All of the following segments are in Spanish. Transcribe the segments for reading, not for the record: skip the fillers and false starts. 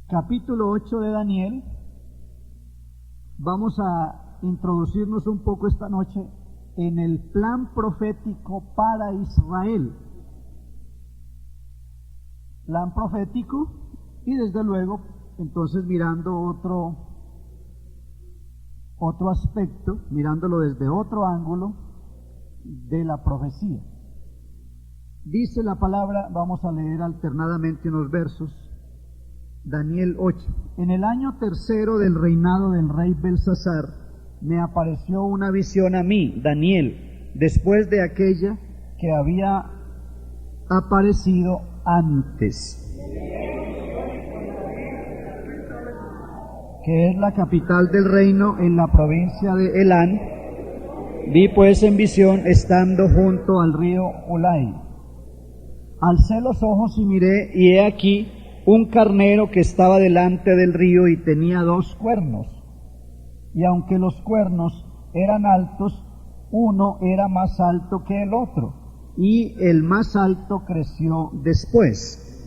capítulo 8 de Daniel. Vamos a introducirnos un poco esta noche en el plan profético para Israel. Plan profético y desde luego, entonces mirando otro aspecto, mirándolo desde otro ángulo de la profecía. Dice la palabra, vamos a leer alternadamente unos versos. Daniel 8. En el año tercero del reinado del rey Belsasar, me apareció una visión a mí, Daniel, después de aquella que había aparecido antes, que es la capital del reino en la provincia de Elán. Vi pues en visión estando junto al río Ulai. Alcé los ojos y miré, y he aquí un carnero que estaba delante del río y tenía 2 cuernos. Y aunque los cuernos eran altos, uno era más alto que el otro, y el más alto creció después.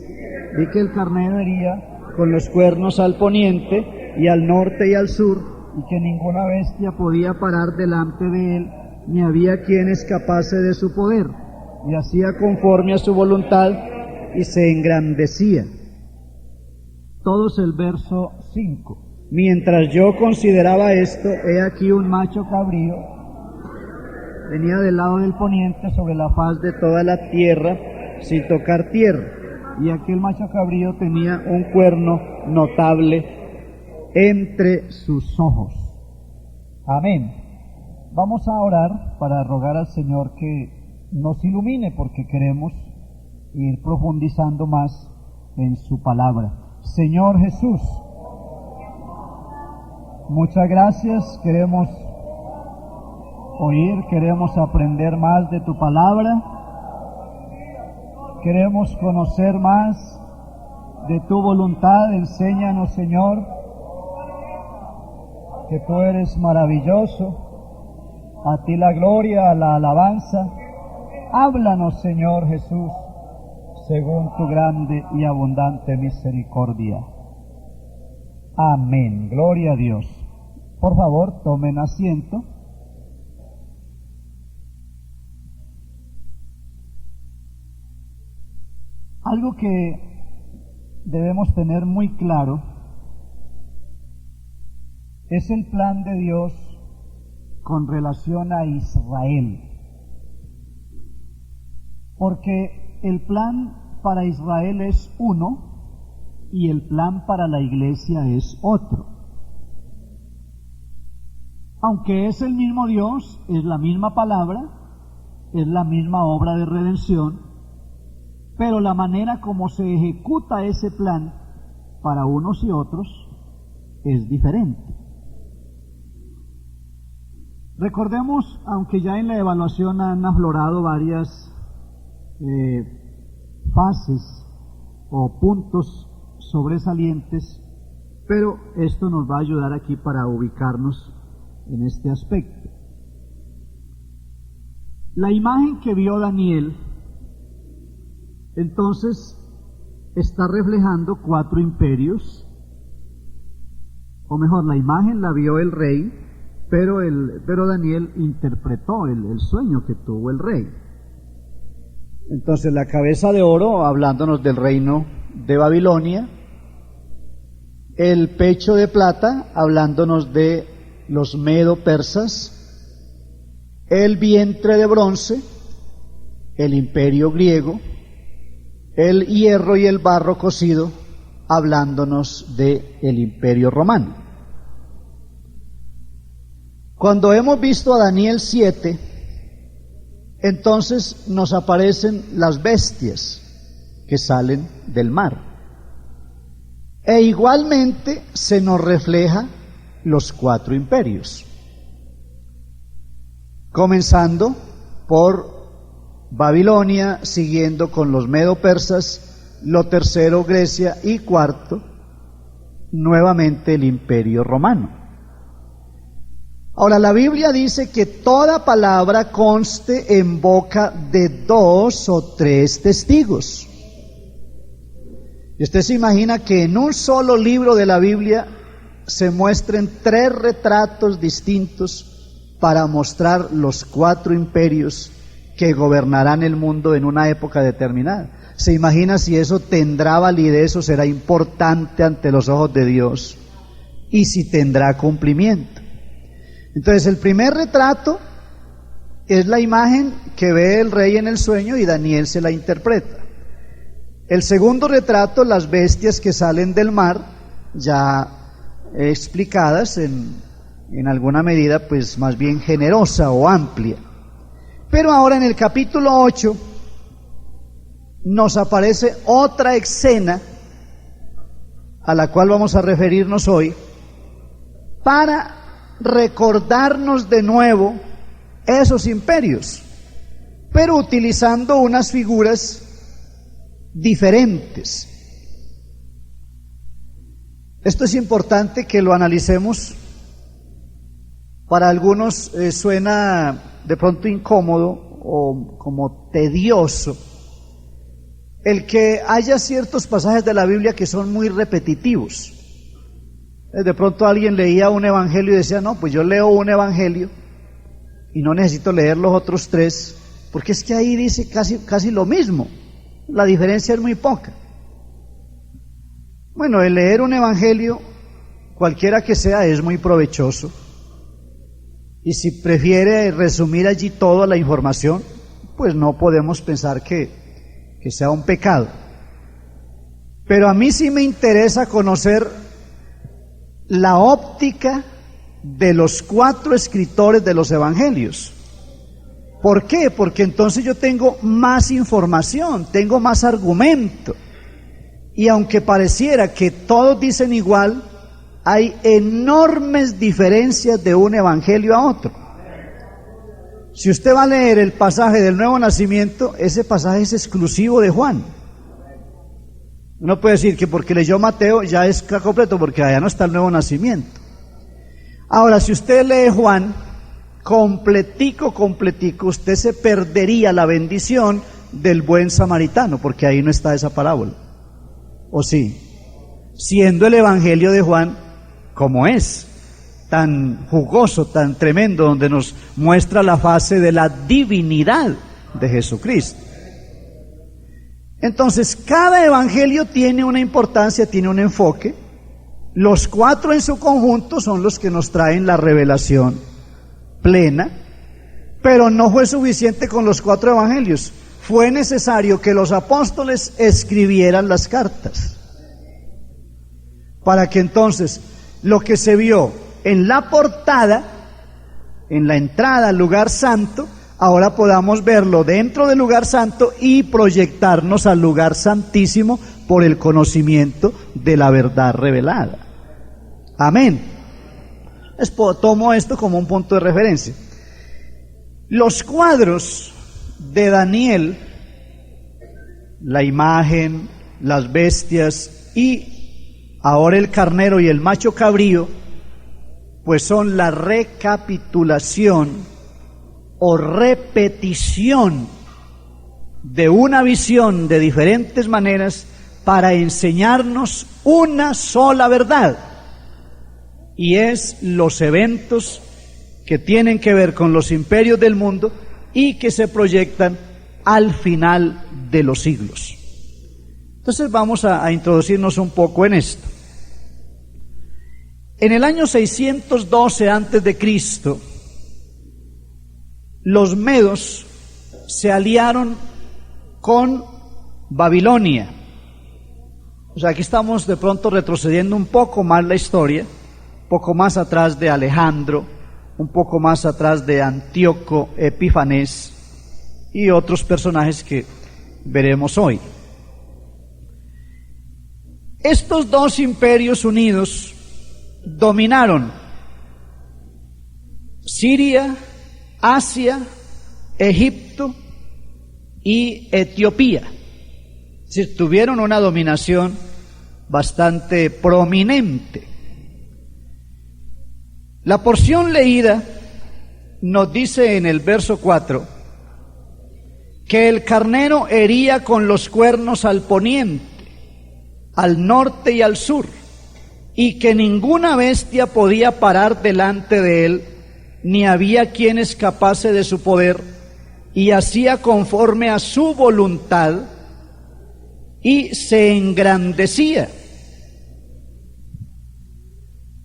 Vi que el carnero hería con los cuernos al poniente y al norte y al sur, y que ninguna bestia podía parar delante de él, ni había quien escapase de su poder, y hacía conforme a su voluntad, y se engrandecía. Todos el verso 5. Mientras yo consideraba esto, he aquí un macho cabrío venía del lado del poniente sobre la faz de toda la tierra, sin tocar tierra, y aquel macho cabrío tenía un cuerno notable entre sus ojos. Amén. Vamos a orar para rogar al Señor que nos ilumine, porque queremos ir profundizando más en su palabra. Señor Jesús, muchas gracias. Queremos oír, queremos aprender más de tu palabra, queremos conocer más de tu voluntad. Enséñanos, Señor, que tú eres maravilloso. A ti la gloria, la alabanza. Háblanos, Señor Jesús, según tu grande y abundante misericordia. Amén. Gloria a Dios. Por favor, tomen asiento. Algo que debemos tener muy claro es el plan de Dios con relación a Israel. Porque el plan para Israel es uno y el plan para la iglesia es otro. Aunque es el mismo Dios, es la misma palabra, es la misma obra de redención, pero la manera como se ejecuta ese plan para unos y otros es diferente. Recordemos, aunque ya en la evaluación han aflorado varias fases o puntos sobresalientes, pero esto nos va a ayudar aquí para ubicarnos en este aspecto. La imagen que vio Daniel, entonces, está reflejando 4 imperios, o mejor, la imagen la vio el rey, pero Daniel interpretó el sueño que tuvo el rey. Entonces, la cabeza de oro, hablándonos del reino de Babilonia; el pecho de plata, hablándonos de los medo-persas; el vientre de bronce, el imperio griego; el hierro y el barro cocido, hablándonos del imperio romano. Cuando hemos visto a Daniel 7, entonces nos aparecen las bestias que salen del mar. E igualmente se nos refleja los 4 imperios. Comenzando por Babilonia, siguiendo con los medo-persas, lo tercero Grecia y cuarto, nuevamente el imperio romano. Ahora, la Biblia dice que toda palabra conste en boca de 2 o 3 testigos. Y usted se imagina que en un solo libro de la Biblia se muestren 3 retratos distintos para mostrar los 4 imperios que gobernarán el mundo en una época determinada. ¿Se imagina si eso tendrá validez o será importante ante los ojos de Dios? Y si tendrá cumplimiento. Entonces el primer retrato es la imagen que ve el rey en el sueño y Daniel se la interpreta. El segundo retrato, las bestias que salen del mar, ya explicadas en alguna medida pues más bien generosa o amplia. Pero ahora en el capítulo 8 nos aparece otra escena a la cual vamos a referirnos hoy para recordarnos de nuevo esos imperios, pero utilizando unas figuras diferentes. Esto es importante que lo analicemos. Para algunos suena de pronto incómodo o como tedioso el que haya ciertos pasajes de la Biblia que son muy repetitivos. De pronto alguien leía un evangelio y decía, no, pues yo leo un evangelio y no necesito leer los otros 3, porque es que ahí dice casi lo mismo, la diferencia es muy poca. Bueno, el leer un evangelio, cualquiera que sea, es muy provechoso, y si prefiere resumir allí toda la información, pues no podemos pensar que sea un pecado. Pero a mí sí me interesa conocer la óptica de los 4 escritores de los evangelios. ¿Por qué? Porque entonces yo tengo más información, tengo más argumento. Y aunque pareciera que todos dicen igual, hay enormes diferencias de un evangelio a otro. Si usted va a leer el pasaje del nuevo nacimiento, ese pasaje es exclusivo de Juan. Uno puede decir que porque leyó Mateo ya es completo, porque allá no está el nuevo nacimiento. Ahora, si usted lee Juan, completico, usted se perdería la bendición del buen samaritano, porque ahí no está esa parábola. ¿O sí? Siendo el evangelio de Juan como es, tan jugoso, tan tremendo, donde nos muestra la fase de la divinidad de Jesucristo. Entonces, cada evangelio tiene una importancia, tiene un enfoque. Los 4 en su conjunto son los que nos traen la revelación plena, pero no fue suficiente con los 4 evangelios. Fue necesario que los apóstoles escribieran las cartas, para que entonces lo que se vio en la portada, en la entrada al lugar santo, ahora podamos verlo dentro del lugar santo y proyectarnos al lugar santísimo por el conocimiento de la verdad revelada. Amén. Tomo esto como un punto de referencia. Los cuadros de Daniel, la imagen, las bestias y ahora el carnero y el macho cabrío, pues son la recapitulación o repetición de una visión de diferentes maneras para enseñarnos una sola verdad, y es los eventos que tienen que ver con los imperios del mundo y que se proyectan al final de los siglos. Entonces vamos a introducirnos un poco en esto. En el año 612 antes de Cristo, los medos se aliaron con Babilonia. O sea, aquí estamos de pronto retrocediendo un poco más la historia, un poco más atrás de Alejandro, un poco más atrás de Antíoco Epífanes y otros personajes que veremos hoy. Estos 2 imperios unidos dominaron Siria, Asia, Egipto y Etiopía. Es decir, tuvieron una dominación bastante prominente. La porción leída nos dice en el verso 4 que el carnero hería con los cuernos al poniente, al norte y al sur, y que ninguna bestia podía parar delante de él, ni había quien escapase de su poder, y hacía conforme a su voluntad, y se engrandecía.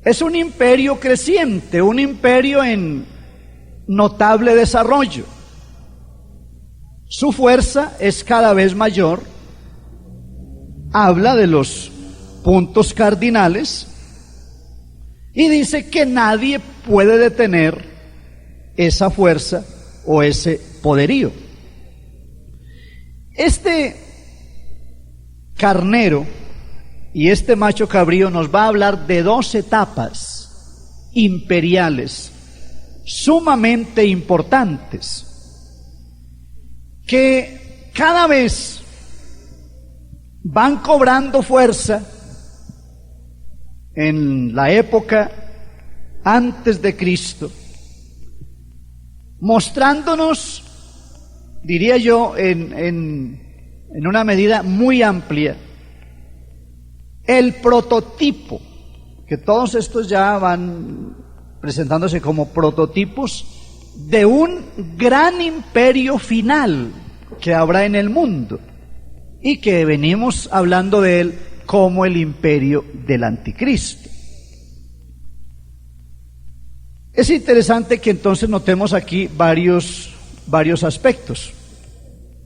Es un imperio creciente, un imperio en notable desarrollo. Su fuerza es cada vez mayor. Habla de los puntos cardinales y dice que nadie puede detener esa fuerza o ese poderío. Este carnero y este macho cabrío nos va a hablar de dos etapas imperiales sumamente importantes, que cada vez van cobrando fuerza en la época antes de Cristo, mostrándonos, diría yo, en una medida muy amplia, el prototipo, que todos estos ya van presentándose como prototipos de un gran imperio final que habrá en el mundo y que venimos hablando de él como el imperio del anticristo. Es interesante que entonces notemos aquí varios aspectos.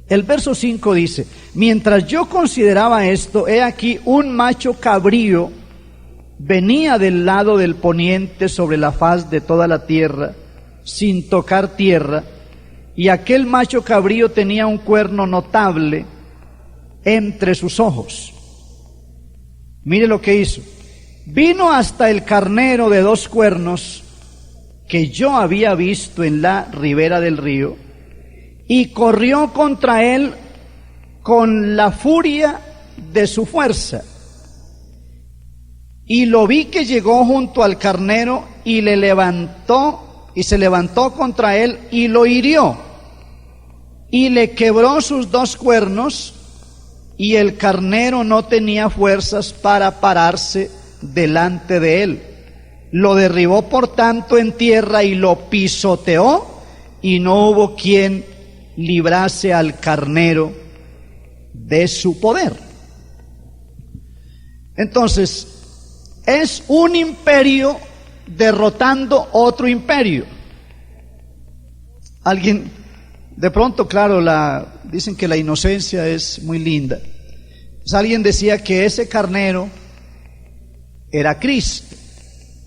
El verso 5 dice: mientras yo consideraba esto, he aquí un macho cabrío venía del lado del poniente sobre la faz de toda la tierra, sin tocar tierra, y aquel macho cabrío tenía un cuerno notable entre sus ojos. Mire lo que hizo. Vino hasta el carnero de 2 cuernos que yo había visto en la ribera del río, y corrió contra él con la furia de su fuerza. Y lo vi que llegó junto al carnero y se levantó contra él y lo hirió, y le quebró sus 2 cuernos, y el carnero no tenía fuerzas para pararse delante de él. Lo derribó por tanto en tierra y lo pisoteó, y no hubo quien librase al carnero de su poder. Entonces, es un imperio derrotando otro imperio. Alguien, de pronto, claro, dicen que la inocencia es muy linda. Pues alguien decía que ese carnero era Cristo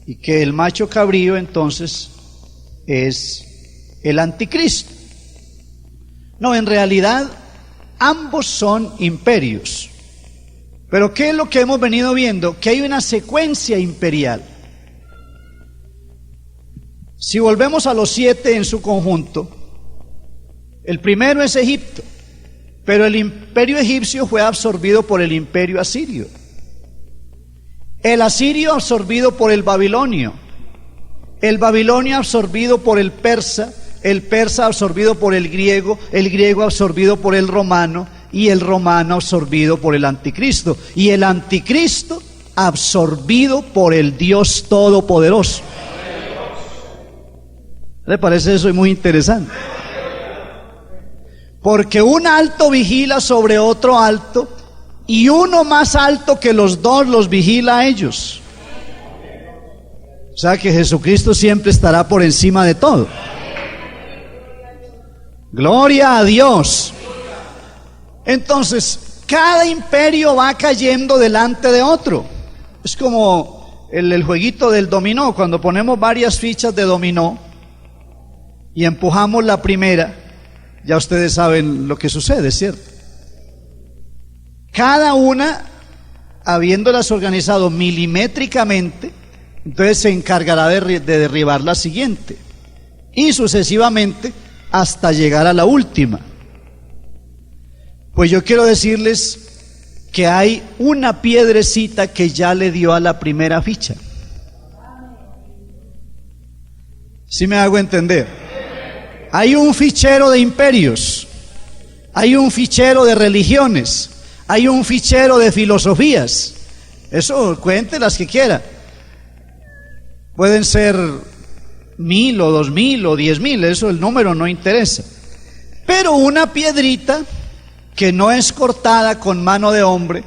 y que el macho cabrío entonces es el anticristo. No, en realidad ambos son imperios. Pero ¿qué es lo que hemos venido viendo? Que hay una secuencia imperial. Si volvemos a los 7 en su conjunto, el primero es Egipto, pero el imperio egipcio fue absorbido por el imperio asirio. El asirio absorbido por el babilonio absorbido por el persa absorbido por el griego absorbido por el romano, y el romano absorbido por el anticristo, y el anticristo absorbido por el Dios Todopoderoso. ¿Le parece eso muy interesante? Porque un alto vigila sobre otro alto, y uno más alto que los dos los vigila a ellos. O sea que Jesucristo siempre estará por encima de todo. Gloria a Dios. Entonces, cada imperio va cayendo delante de otro. Es como el jueguito del dominó. Cuando ponemos varias fichas de dominó y empujamos la primera, ya ustedes saben lo que sucede, ¿cierto? Cada una, habiéndolas organizado milimétricamente, entonces se encargará de derribar la siguiente, y sucesivamente hasta llegar a la última. Pues yo quiero decirles que hay una piedrecita que ya le dio a la primera ficha. ¿Sí me hago entender? Hay un fichero de imperios, hay un fichero de religiones, hay un fichero de filosofías. Eso, cuente las que quiera. Pueden ser 1000 o 2000 o 10,000, eso el número no interesa. Pero una piedrita que no es cortada con mano de hombre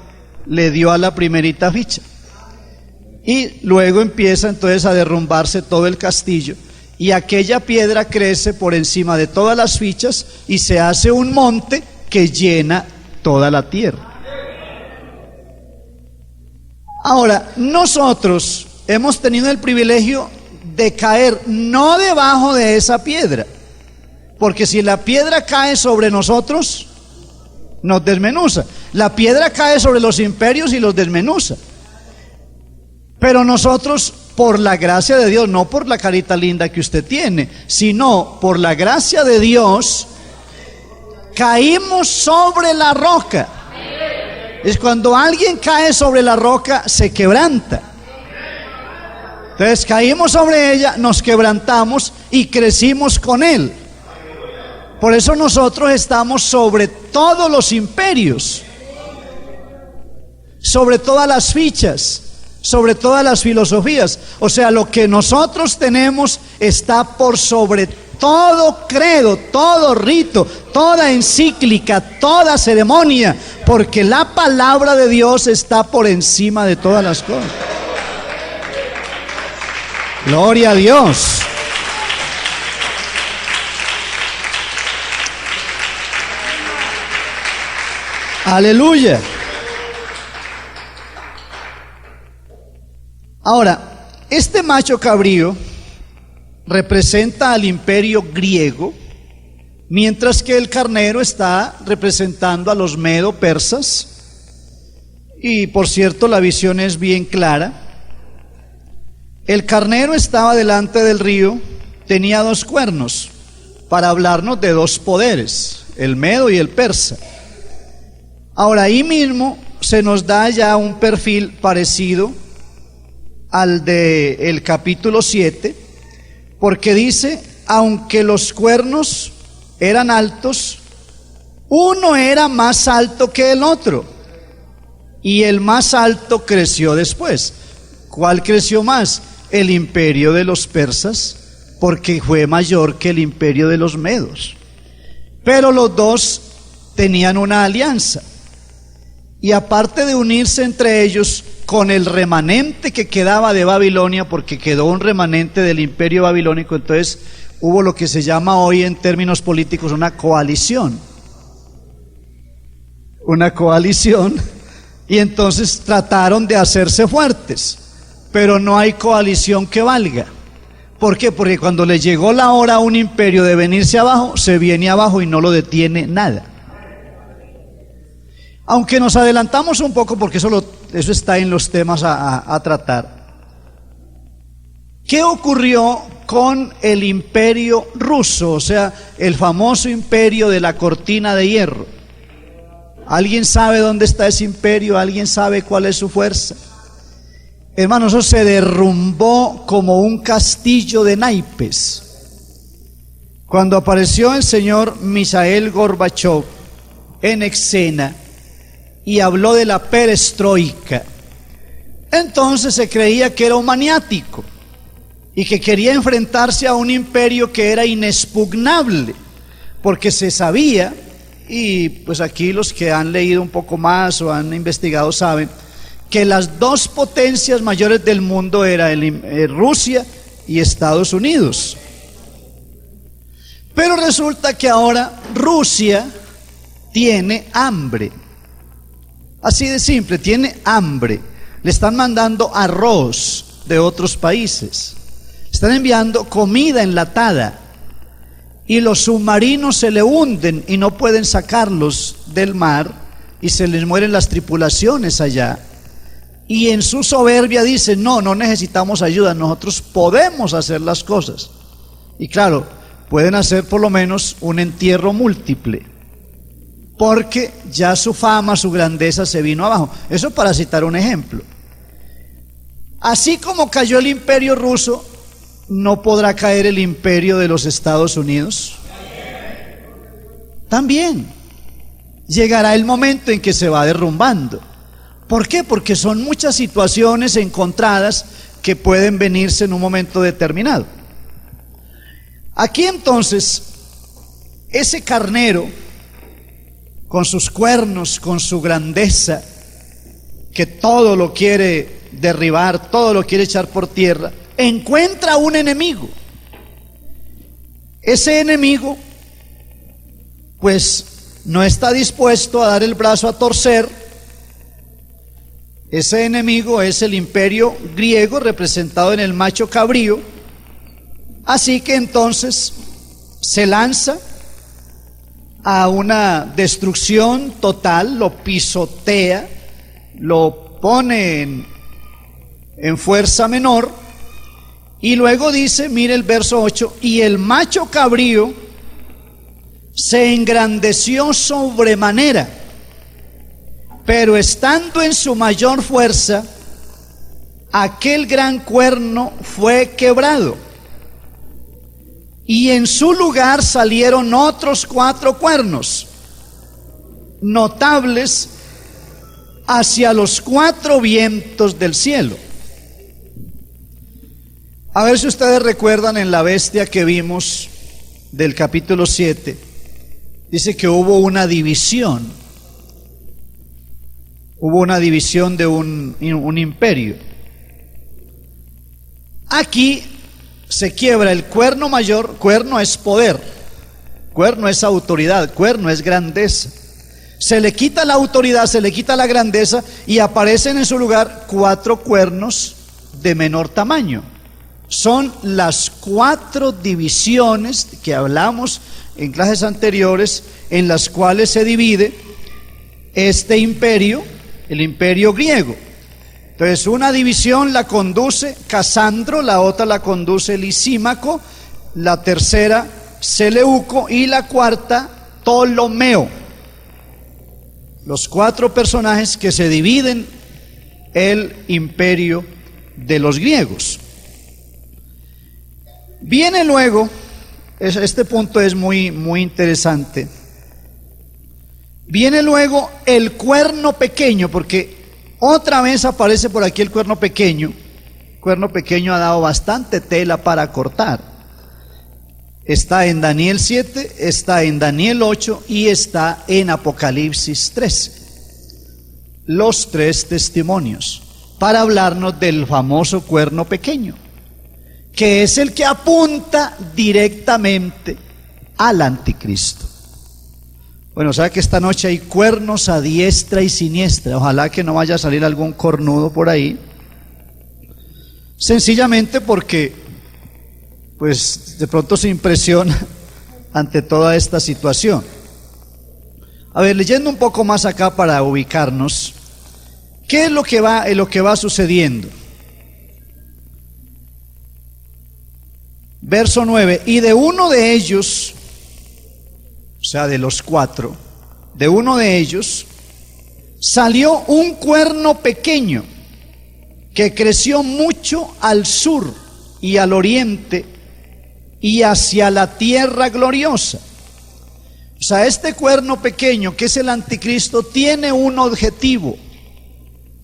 le dio a la primerita ficha. Y luego empieza entonces a derrumbarse todo el castillo, y aquella piedra crece por encima de todas las fichas y se hace un monte que llena toda la tierra. Ahora, nosotros hemos tenido el privilegio de caer no debajo de esa piedra, porque si la piedra cae sobre nosotros, nos desmenuza. La piedra cae sobre los imperios y los desmenuza. Pero nosotros, por la gracia de Dios, no por la carita linda que usted tiene, sino por la gracia de Dios, caímos sobre la roca. Es cuando alguien cae sobre la roca, se quebranta. Entonces caímos sobre ella, nos quebrantamos y crecimos con él. Por eso nosotros estamos sobre todos los imperios, sobre todas las fichas, sobre todas las filosofías. O sea, lo que nosotros tenemos está por sobre todo credo, todo rito, toda encíclica, toda ceremonia, porque la palabra de Dios está por encima de todas las cosas. Gloria a Dios. Aleluya. Ahora, este macho cabrío representa al imperio griego, mientras que el carnero está representando a los medo-persas. Y por cierto, la visión es bien clara. El carnero estaba delante del río, tenía 2 cuernos, para hablarnos de 2 poderes, el medo y el persa. Ahora, ahí mismo se nos da ya un perfil parecido al del capítulo 7, porque dice, aunque los cuernos eran altos, uno era más alto que el otro, y el más alto creció después. ¿Cuál creció más? El imperio de los persas, porque fue mayor que el imperio de los medos. Pero los dos tenían una alianza, y aparte de unirse entre ellos con el remanente que quedaba de Babilonia, porque quedó un remanente del imperio babilónico, entonces hubo lo que se llama hoy en términos políticos una coalición. Una coalición, y entonces trataron de hacerse fuertes, pero no hay coalición que valga. ¿Por qué? Porque cuando le llegó la hora a un imperio de venirse abajo, se viene abajo y no lo detiene nada. Aunque nos adelantamos un poco, porque eso está en los temas a tratar. ¿Qué ocurrió con el imperio ruso? O sea, el famoso imperio de la cortina de hierro. ¿Alguien sabe dónde está ese imperio? ¿Alguien sabe cuál es su fuerza? Hermanos, eso se derrumbó como un castillo de naipes cuando apareció el señor Mijaíl Gorbachov en escena y habló de la perestroika. Entonces se creía que era un maniático y que quería enfrentarse a un imperio que era inexpugnable, porque se sabía, y pues aquí los que han leído un poco más o han investigado saben, que las 2 potencias mayores del mundo eran Rusia y Estados Unidos. Pero resulta que ahora Rusia tiene hambre. Así de simple, tiene hambre. Le están mandando arroz de otros países. Están enviando comida enlatada. Y los submarinos se le hunden y no pueden sacarlos del mar y se les mueren las tripulaciones allá. Y en su soberbia dicen, no necesitamos ayuda, nosotros podemos hacer las cosas. Y claro, pueden hacer por lo menos un entierro múltiple, porque ya su fama, su grandeza se vino abajo. Eso para citar un ejemplo. Así como cayó el imperio ruso, ¿no podrá caer el imperio de los Estados Unidos? También. llegará el momento en que se va derrumbando. ¿Por qué? Porque son muchas situaciones encontradas que pueden venirse en un momento determinado. Aquí entonces, ese carnero, con sus cuernos, con su grandeza, que todo lo quiere derribar, todo lo quiere echar por tierra, encuentra un enemigo. Ese enemigo, pues, no está dispuesto a dar el brazo a torcer. Ese enemigo es el imperio griego representado en el macho cabrío. Así que entonces se lanza a una destrucción total, lo pisotea, lo pone en fuerza menor, y luego dice, mire el verso 8, y el macho cabrío se engrandeció sobremanera, pero estando en su mayor fuerza, aquel gran cuerno fue quebrado, y en su lugar salieron otros 4 cuernos, notables hacia los 4 vientos del cielo. A ver si ustedes recuerdan en la bestia que vimos del capítulo 7, dice que hubo una división. Hubo una división de un imperio. Aquí se quiebra el cuerno mayor. Cuerno es poder, cuerno es autoridad, cuerno es grandeza. Se le quita la autoridad, se le quita la grandeza, y aparecen en su lugar 4 cuernos de menor tamaño. Son las 4 divisiones que hablamos en clases anteriores, en las cuales se divide este imperio, el imperio griego. Entonces, una división la conduce Casandro, la otra la conduce Lisímaco, la tercera Seleuco y la cuarta Ptolomeo. Los 4 personajes que se dividen el imperio de los griegos. Viene luego, este punto es muy interesante. Viene luego el cuerno pequeño, porque otra vez aparece por aquí el cuerno pequeño. El cuerno pequeño ha dado bastante tela para cortar. Está en Daniel 7, está en Daniel 8 y está en Apocalipsis 13. Los 3 testimonios para hablarnos del famoso cuerno pequeño, que es el que apunta directamente al anticristo. Bueno, sabe que esta noche hay cuernos a diestra y siniestra. Ojalá que no vaya a salir algún cornudo por ahí, sencillamente porque pues de pronto se impresiona ante toda esta situación. A ver, leyendo un poco más acá para ubicarnos, ¿qué es lo que va sucediendo? Verso 9, y de uno de ellos, o sea, de los 4, de uno de ellos salió un cuerno pequeño que creció mucho al sur y al oriente y hacia la tierra gloriosa. O sea, este cuerno pequeño, que es el anticristo, tiene un objetivo: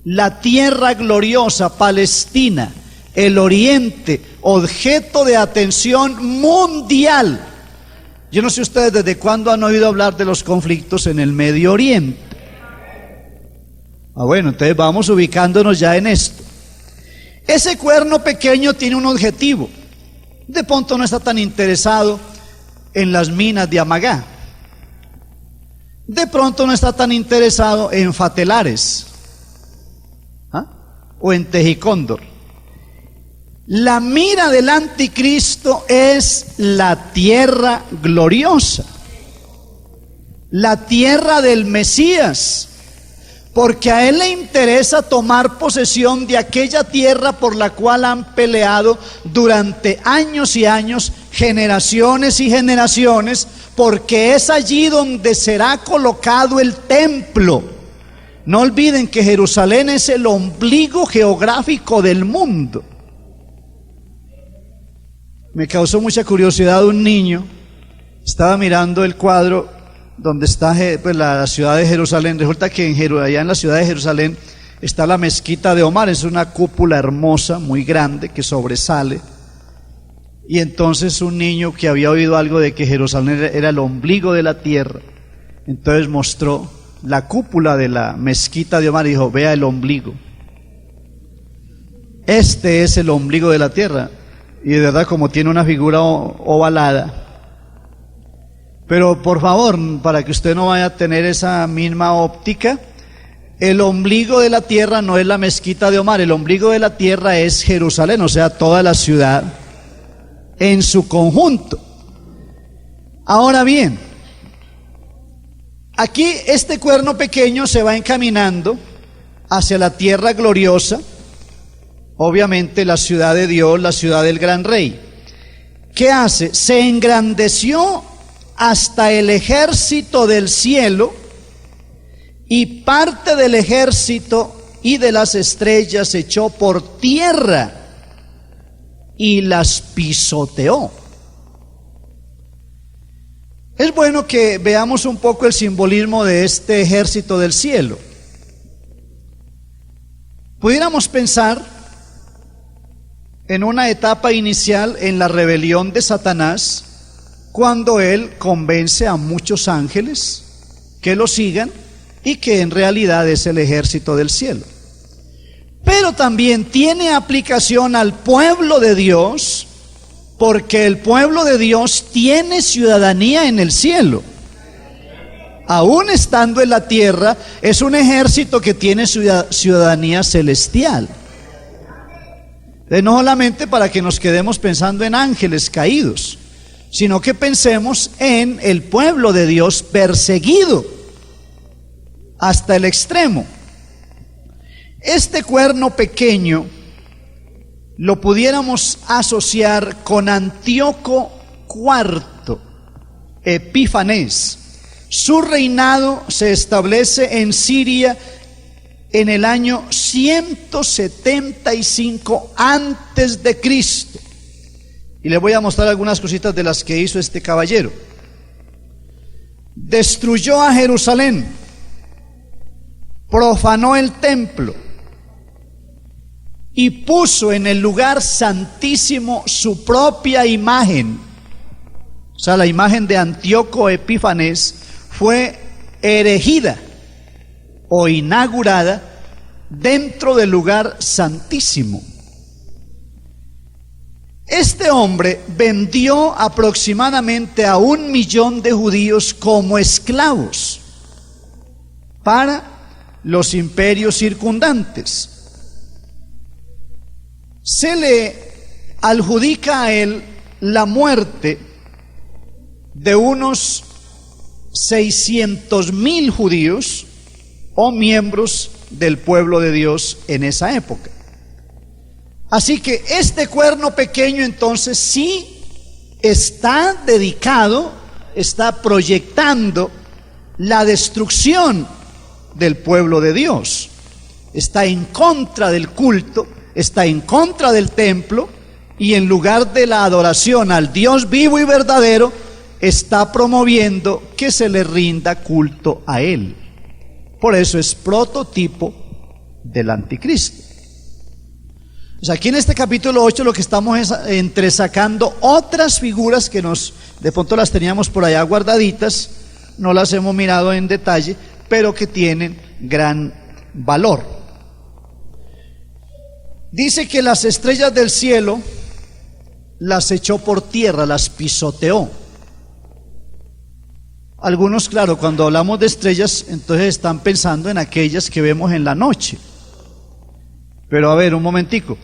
la tierra gloriosa, Palestina, el oriente, objeto de atención mundial. Yo no sé ustedes desde cuándo han oído hablar de los conflictos en el Medio Oriente. Bueno, entonces vamos ubicándonos ya en esto. Ese cuerno pequeño tiene un objetivo. De pronto no está tan interesado en las minas de Amagá. De pronto no está tan interesado en Fatelares, o en Tejicóndor. La mira del anticristo es la tierra gloriosa, la tierra del Mesías, porque a él le interesa tomar posesión de aquella tierra por la cual han peleado durante años y años, generaciones y generaciones, porque es allí donde será colocado el templo. No olviden que Jerusalén es el ombligo geográfico del mundo. Me causó mucha curiosidad un niño, estaba mirando el cuadro donde está pues, la ciudad de Jerusalén. Resulta que allá en la ciudad de Jerusalén está la mezquita de Omar, es una cúpula hermosa, muy grande, que sobresale. Y entonces un niño que había oído algo de que Jerusalén era el ombligo de la tierra, entonces mostró la cúpula de la mezquita de Omar y dijo: vea el ombligo. Este es el ombligo de la tierra. Y de verdad, como tiene una figura ovalada. Pero por favor, para que usted no vaya a tener esa misma óptica, el ombligo de la tierra no es la mezquita de Omar, el ombligo de la tierra es Jerusalén, o sea, toda la ciudad en su conjunto. Ahora bien, aquí este cuerno pequeño se va encaminando hacia la tierra gloriosa, obviamente la ciudad de Dios, la ciudad del gran rey. ¿Qué hace? Se engrandeció hasta el ejército del cielo, y parte del ejército y de las estrellas echó por tierra y las pisoteó. Es bueno que veamos un poco el simbolismo de este ejército del cielo. Pudiéramos pensar en una etapa inicial en la rebelión de Satanás, cuando él convence a muchos ángeles que lo sigan y que en realidad es el ejército del cielo. Pero también tiene aplicación al pueblo de Dios, porque el pueblo de Dios tiene ciudadanía en el cielo. Aún estando en la tierra, es un ejército que tiene ciudadanía celestial. No solamente para que nos quedemos pensando en ángeles caídos, sino que pensemos en el pueblo de Dios perseguido hasta el extremo. Este cuerno pequeño lo pudiéramos asociar con Antíoco IV Epífanes. Su reinado se establece en Siria en el año 175 antes de Cristo. Y les voy a mostrar algunas cositas de las que hizo este caballero. Destruyó a Jerusalén, profanó el templo y puso en el lugar santísimo su propia imagen. O sea, la imagen de Antíoco Epífanes fue erigida o inaugurada dentro del lugar santísimo. Este hombre vendió aproximadamente a 1 millón de judíos como esclavos para los imperios circundantes. Se le adjudica a él la muerte de unos 600,000 judíos o miembros del pueblo de Dios en esa época. Así que este cuerno pequeño entonces sí está dedicado, está proyectando la destrucción del pueblo de Dios. Está en contra del culto, está en contra del templo, y en lugar de la adoración al Dios vivo y verdadero, está promoviendo que se le rinda culto a él. Por eso es prototipo del anticristo. O sea, aquí en este capítulo 8 lo que estamos es entresacando otras figuras que de pronto las teníamos por allá guardaditas, no las hemos mirado en detalle, pero que tienen gran valor. Dice que las estrellas del cielo las echó por tierra, las pisoteó. Algunos, claro, cuando hablamos de estrellas, entonces están pensando en aquellas que vemos en la noche. Pero a ver, un momentico.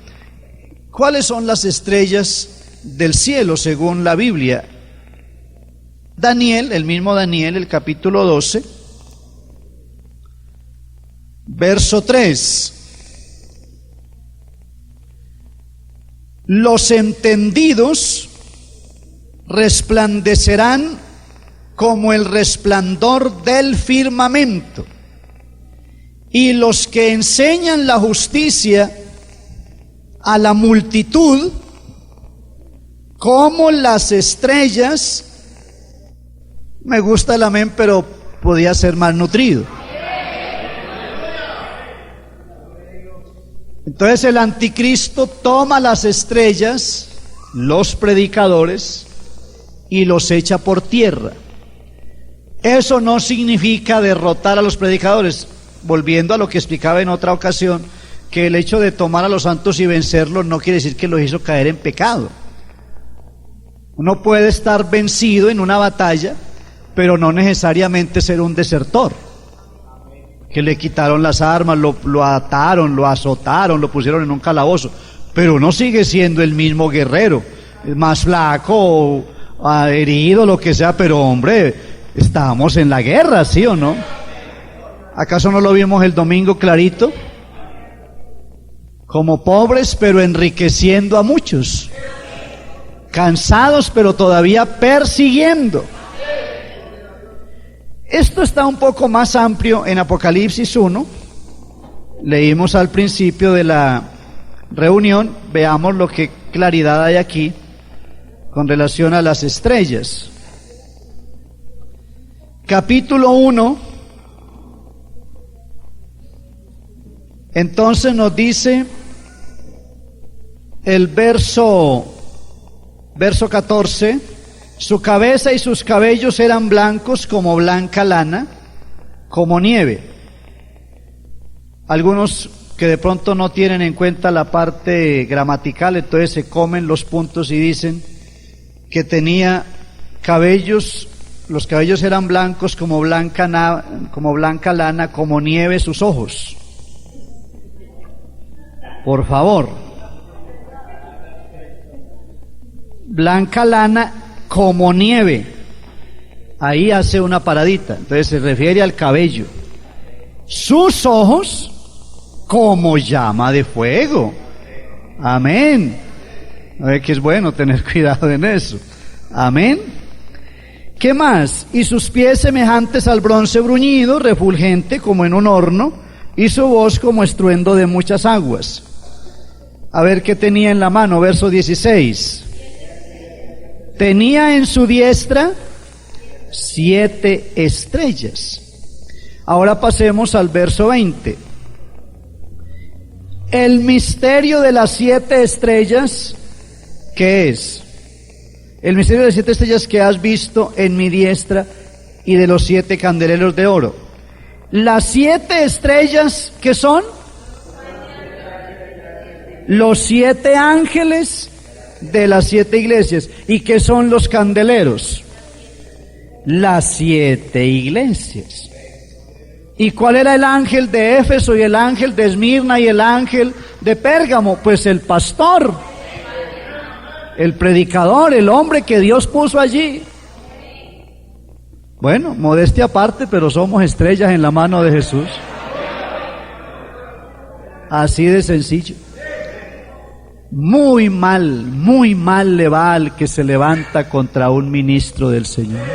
¿Cuáles son las estrellas del cielo según la Biblia? Daniel, el mismo Daniel, el capítulo 12, verso 3. Los entendidos resplandecerán como el resplandor del firmamento, y los que enseñan la justicia a la multitud como las estrellas Me gusta el amén, pero podía ser más nutrido. Entonces el anticristo toma las estrellas, los predicadores, y los echa por tierra. Eso no significa derrotar a los predicadores, volviendo a lo que explicaba en otra ocasión, que el hecho de tomar a los santos y vencerlos no quiere decir que los hizo caer en pecado. Uno puede estar vencido en una batalla, pero no necesariamente ser un desertor, que le quitaron las armas, lo ataron, lo azotaron, lo pusieron en un calabozo, pero uno sigue siendo el mismo guerrero, más flaco, herido, lo que sea, pero hombre, estábamos en la guerra, ¿sí o no? ¿Acaso no lo vimos el domingo clarito? Como pobres, pero enriqueciendo a muchos, cansados, pero todavía persiguiendo. Esto está un poco más amplio en Apocalipsis 1. Leímos al principio de la reunión. Veamos lo que claridad hay aquí con relación a las estrellas. Capítulo 1. Entonces nos dice el verso 14, su cabeza y sus cabellos eran blancos como blanca lana, como nieve. Algunos que de pronto no tienen en cuenta la parte gramatical, entonces se comen los puntos y dicen que tenía cabellos, los cabellos eran blancos como blanca lana, como nieve sus ojos. Por favor. Blanca lana como nieve. Ahí hace una paradita. Entonces se refiere al cabello. Sus ojos como llama de fuego. Amén. A ver que es bueno tener cuidado en eso. Amén. ¿Qué más? Y sus pies semejantes al bronce bruñido, refulgente como en un horno, y su voz como estruendo de muchas aguas. A ver qué tenía en la mano, verso 16. Tenía en su diestra 7 estrellas. Ahora pasemos al verso 20. El misterio de las 7 estrellas, ¿qué es? El misterio de las 7 estrellas que has visto en mi diestra y de los 7 candeleros de oro. Las 7 estrellas, ¿qué son? Los 7 ángeles de las 7 iglesias. ¿Y qué son los candeleros? Las 7 iglesias. ¿Y cuál era el ángel de Éfeso y el ángel de Esmirna y el ángel de Pérgamo? Pues el pastor, el predicador, el hombre que Dios puso allí. Bueno, modestia aparte, pero somos estrellas en la mano de Jesús. Así de sencillo. Muy mal le va al que se levanta contra un ministro del Señor.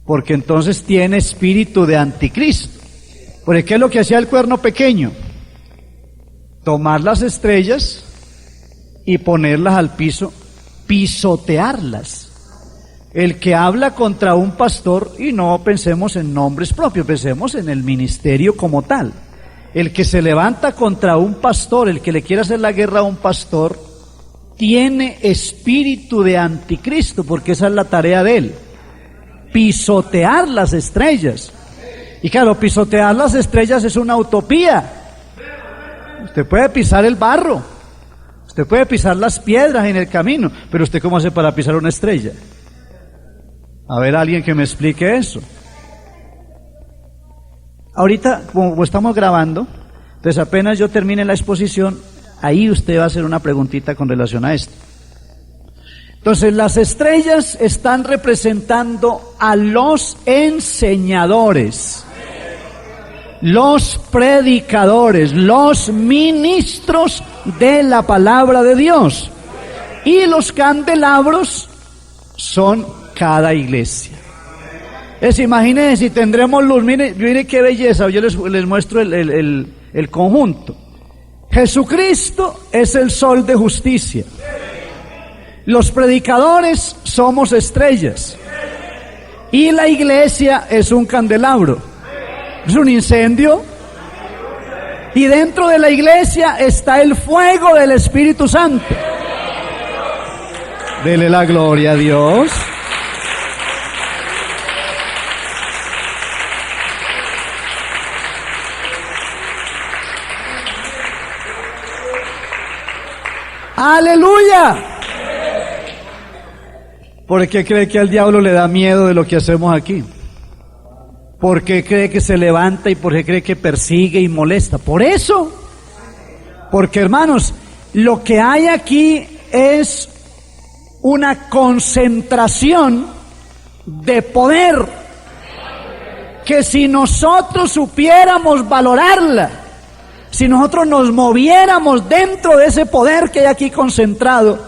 Porque entonces tiene espíritu de anticristo. Porque ¿qué es lo que hacía el cuerno pequeño? Tomar las estrellas y ponerlas al piso, pisotearlas. El que habla contra un pastor, y no pensemos en nombres propios, pensemos en el ministerio como tal. El que se levanta contra un pastor, el que le quiere hacer la guerra a un pastor, tiene espíritu de anticristo, porque esa es la tarea de él. Pisotear las estrellas. Y claro, pisotear las estrellas es una utopía. Usted puede pisar el barro, usted puede pisar las piedras en el camino, pero ¿usted cómo hace para pisar una estrella? A ver, alguien que me explique eso. Ahorita, como estamos grabando, entonces apenas yo termine la exposición, ahí usted va a hacer una preguntita con relación a esto. Entonces, las estrellas están representando a los enseñadores, los predicadores, los ministros de la palabra de Dios. Y los candelabros son cada iglesia. Imagínense si tendremos luz. Mire qué belleza. Yo les muestro el conjunto. Jesucristo es el sol de justicia. Los predicadores somos estrellas y la iglesia es un candelabro, es un incendio, y dentro de la iglesia está el fuego del Espíritu Santo. Dele la gloria a Dios. ¡Aleluya! ¿Por qué cree que al diablo le da miedo de lo que hacemos aquí? ¿Por qué cree que se levanta y por qué cree que persigue y molesta? Por eso. Porque, hermanos, lo que hay aquí es una concentración de poder que si nosotros supiéramos valorarla, si nosotros nos moviéramos dentro de ese poder que hay aquí concentrado,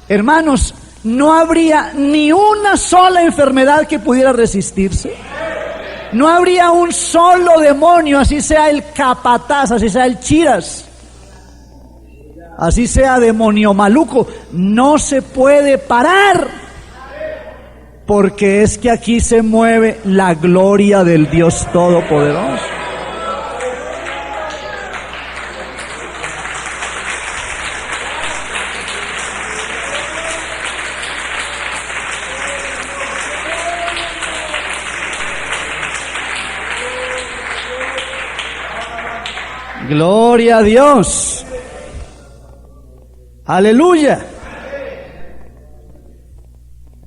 hermanos, no habría ni una sola enfermedad que pudiera resistirse. No habría un solo demonio, así sea el capataz, así sea el chiras, así sea demonio maluco, no se puede parar, porque es que aquí se mueve la gloria del Dios Todopoderoso. Gloria a Dios. Aleluya.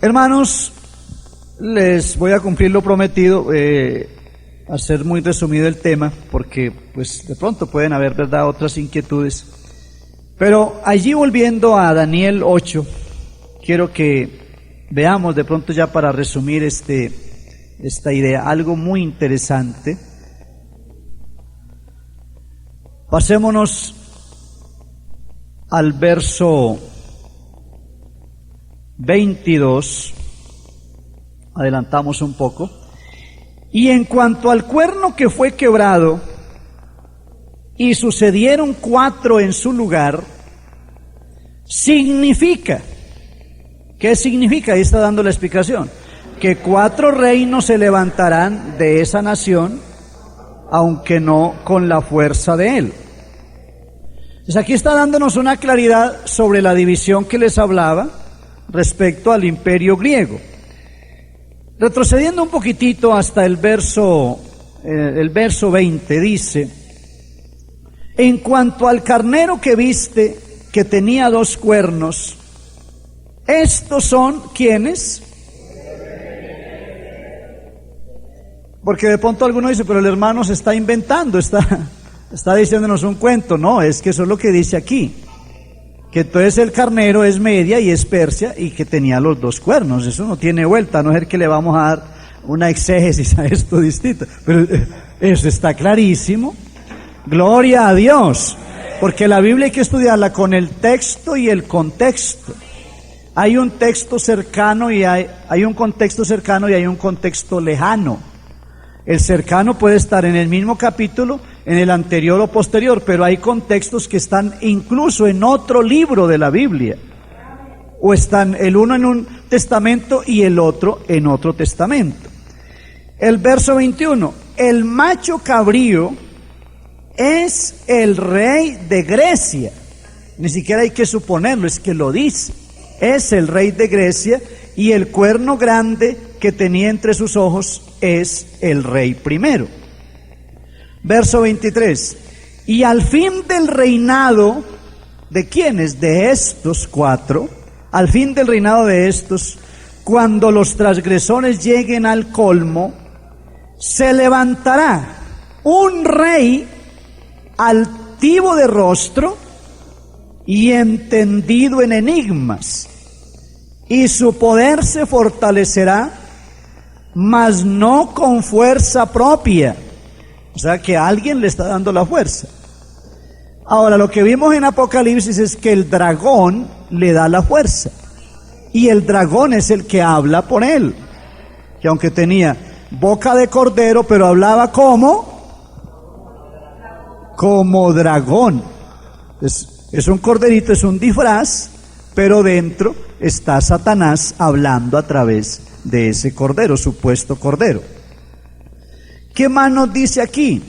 Hermanos, les voy a cumplir lo prometido, hacer muy resumido el tema, porque pues de pronto pueden haber, ¿verdad?, otras inquietudes. Pero allí, volviendo a Daniel 8, quiero que veamos de pronto, ya para resumir esta idea, algo muy interesante. Pasémonos al verso 22, adelantamos un poco. Y en cuanto al cuerno que fue quebrado, y sucedieron 4 en su lugar, significa, ¿qué significa? Ahí está dando la explicación, que 4 reinos se levantarán de esa nación, aunque no con la fuerza de él. Entonces aquí está dándonos una claridad sobre la división que les hablaba respecto al imperio griego. Retrocediendo un poquitito hasta el verso 20, dice: en cuanto al carnero que viste, que tenía 2 cuernos, estos son, ¿quiénes? Porque de pronto alguno dice, pero el hermano se está inventando, está diciéndonos un cuento. No, es que eso es lo que dice aquí, que entonces el carnero es Media y es Persia, y que tenía los 2 cuernos. Eso no tiene vuelta, a no ser que le vamos a dar una exégesis a esto distinto, pero eso está clarísimo. Gloria a Dios, porque la Biblia hay que estudiarla con el texto y el contexto. Hay un texto cercano y hay un contexto cercano y hay un contexto lejano. El cercano puede estar en el mismo capítulo, en el anterior o posterior, pero hay contextos que están incluso en otro libro de la Biblia, o están el uno en un testamento y el otro en otro testamento. El verso 21, el macho cabrío es el rey de Grecia. Ni siquiera hay que suponerlo, es que lo dice. Es el rey de Grecia, y el cuerno grande que tenía entre sus ojos es el rey primero. Verso 23, y al fin del reinado, ¿de quiénes? De estos 4, al fin del reinado de estos, cuando los transgresores lleguen al colmo, se levantará un rey altivo de rostro y entendido en enigmas, y su poder se fortalecerá, mas no con fuerza propia. O sea que alguien le está dando la fuerza. Ahora, lo que vimos en Apocalipsis es que el dragón le da la fuerza, y el dragón es el que habla por él, que aunque tenía boca de cordero, pero hablaba como dragón. Es un corderito, es un disfraz, pero dentro está Satanás hablando a través de ese cordero, supuesto cordero. ¿Qué más nos dice aquí?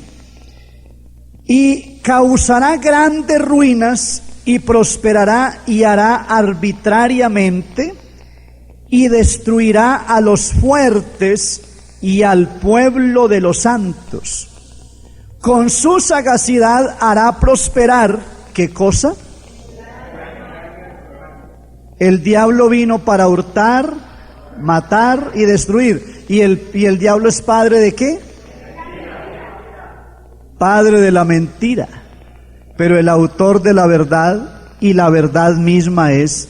Y causará grandes ruinas y prosperará y hará arbitrariamente y destruirá a los fuertes y al pueblo de los santos. Con su sagacidad hará prosperar, ¿qué cosa? El diablo vino para hurtar, matar y destruir. ¿Y el diablo es padre de qué? Padre de la mentira. Pero el autor de la verdad, y la verdad misma, es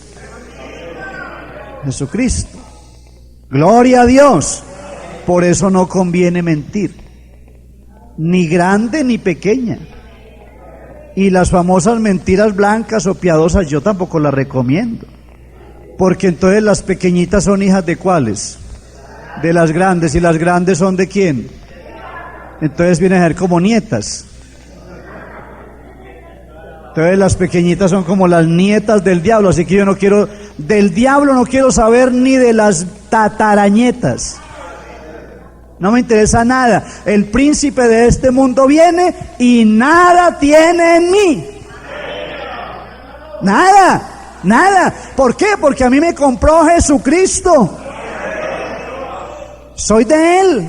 Jesucristo. Gloria a Dios. Por eso no conviene mentir, ni grande ni pequeña. Y las famosas mentiras blancas o piadosas yo tampoco las recomiendo, porque entonces las pequeñitas son hijas de ¿cuáles? De las grandes. ¿Y las grandes son de quién? Entonces vienen a ser como nietas. Entonces las pequeñitas son como las nietas del diablo. Así que yo no quiero, del diablo no quiero saber ni de las tatarañetas. No me interesa nada. El príncipe de este mundo viene y nada tiene en mí. Nada, nada. ¿Por qué? Porque a mí me compró Jesucristo. Soy de Él.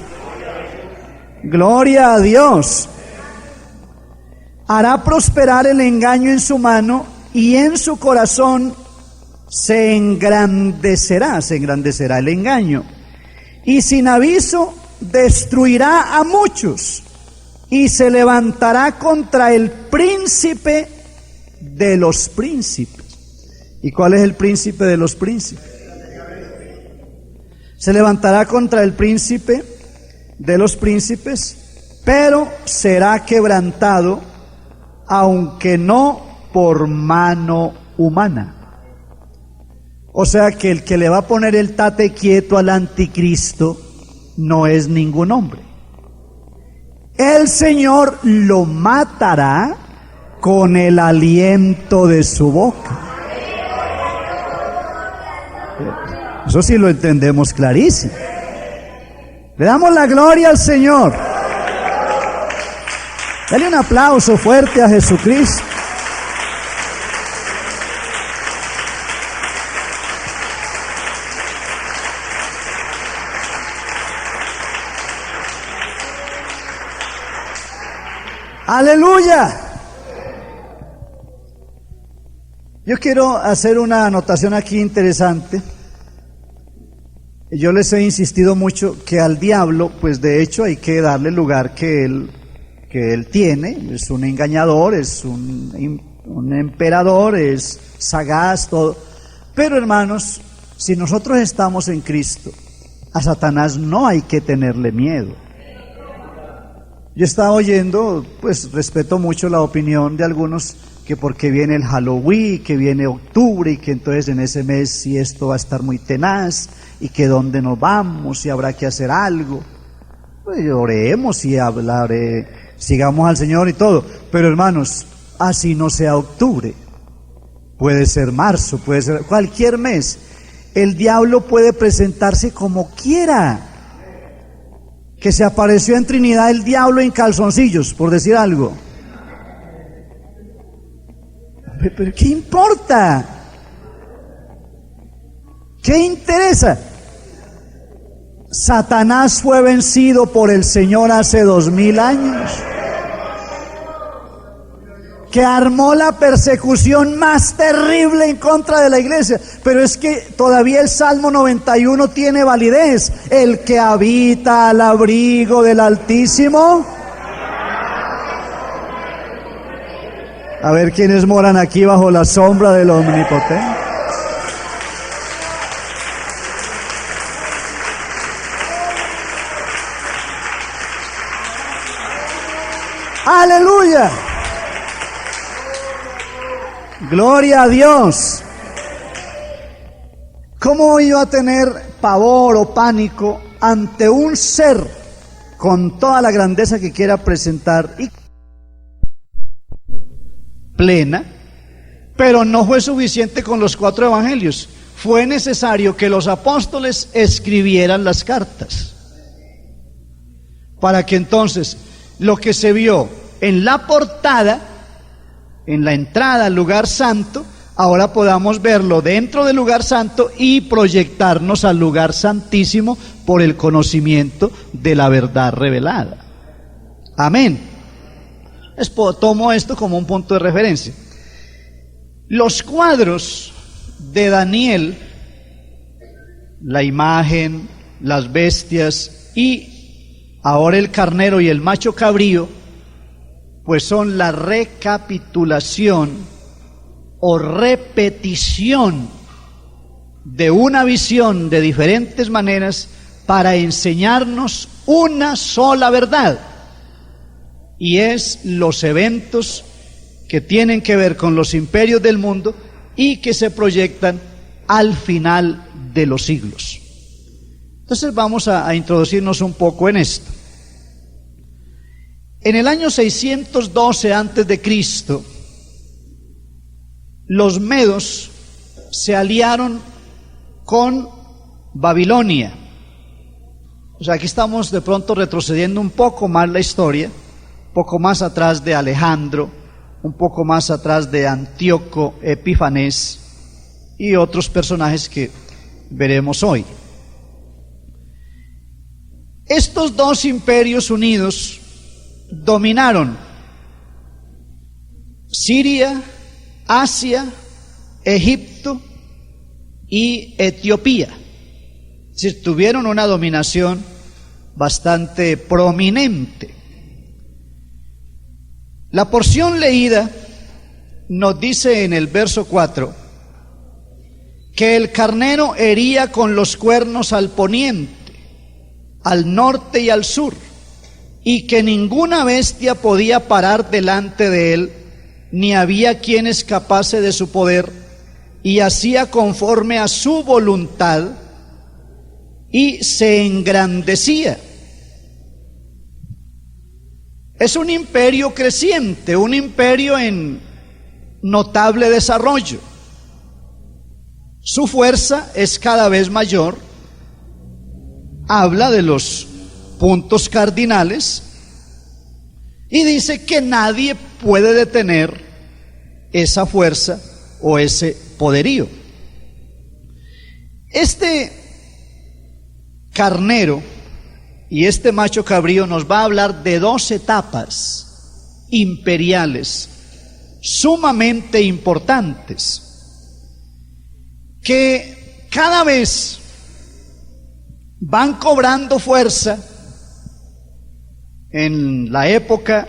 Gloria a Dios. Hará prosperar el engaño en su mano y en su corazón se engrandecerá el engaño. Y sin aviso destruirá a muchos y se levantará contra el príncipe de los príncipes. ¿Y cuál es el príncipe de los príncipes? Se levantará contra el príncipe de los príncipes, pero será quebrantado, aunque no por mano humana. O sea que el que le va a poner el tate quieto al anticristo no es ningún hombre. El Señor lo matará con el aliento de su boca. Eso sí lo entendemos clarísimo. Le damos la gloria al Señor. Dale un aplauso fuerte a Jesucristo. Aleluya. Yo quiero hacer una anotación aquí interesante. Yo les he insistido mucho que al diablo, pues de hecho hay que darle el lugar que él tiene. Es un engañador, es un emperador, es sagaz, todo. Pero hermanos, si nosotros estamos en Cristo, a Satanás no hay que tenerle miedo. Yo estaba oyendo, pues respeto mucho la opinión de algunos, que porque viene el Halloween, que viene octubre, y que entonces en ese mes si esto va a estar muy tenaz, y que dónde nos vamos, y habrá que hacer algo. Pues oremos y sigamos al Señor y todo. Pero hermanos, así no sea octubre, puede ser marzo, puede ser cualquier mes. El diablo puede presentarse como quiera. Que se apareció en Trinidad el diablo en calzoncillos, por decir algo. ¿Pero qué importa? ¿Qué interesa? Satanás fue vencido por el Señor hace 2000 años, que armó la persecución más terrible en contra de la iglesia. Pero es que todavía el Salmo 91 tiene validez. El que habita al abrigo del Altísimo. A ver quiénes moran aquí bajo la sombra del Omnipotente. Aleluya. Gloria a Dios. ¿Cómo iba a tener pavor o pánico ante un ser con toda la grandeza que quiera presentar y plena? Pero no fue suficiente con los 4 evangelios. fue necesario que los apóstoles escribieran las cartas, para que entonces lo que se vio en la portada, en la entrada al lugar santo, ahora podamos verlo dentro del lugar santo y proyectarnos al lugar santísimo por el conocimiento de la verdad revelada. Amén. Tomo esto como un punto de referencia. Los cuadros de Daniel, la imagen, las bestias y ahora el carnero y el macho cabrío, pues son la recapitulación o repetición de una visión de diferentes maneras para enseñarnos una sola verdad, y es los eventos que tienen que ver con los imperios del mundo y que se proyectan al final de los siglos. Entonces vamos a introducirnos un poco en esto. En el año 612 antes de Cristo, los medos se aliaron con Babilonia. O sea, aquí estamos de pronto retrocediendo un poco más la historia, un poco más atrás de Alejandro, un poco más atrás de Antíoco Epífanes y otros personajes que veremos hoy. Estos dos imperios unidos dominaron Siria, Asia, Egipto y Etiopía. Es decir, tuvieron una dominación bastante prominente. La porción leída nos dice en el verso 4 que el carnero hería con los cuernos al poniente, al norte y al sur, y que ninguna bestia podía parar delante de él, ni había quien escapase de su poder, y hacía conforme a su voluntad, y se engrandecía. Es un imperio creciente, un imperio en notable desarrollo. Su fuerza es cada vez mayor. Habla de los puntos cardinales y dice que nadie puede detener esa fuerza o ese poderío. Este carnero y este macho cabrío nos va a hablar de dos etapas imperiales sumamente importantes, que cada vez van cobrando fuerza en la época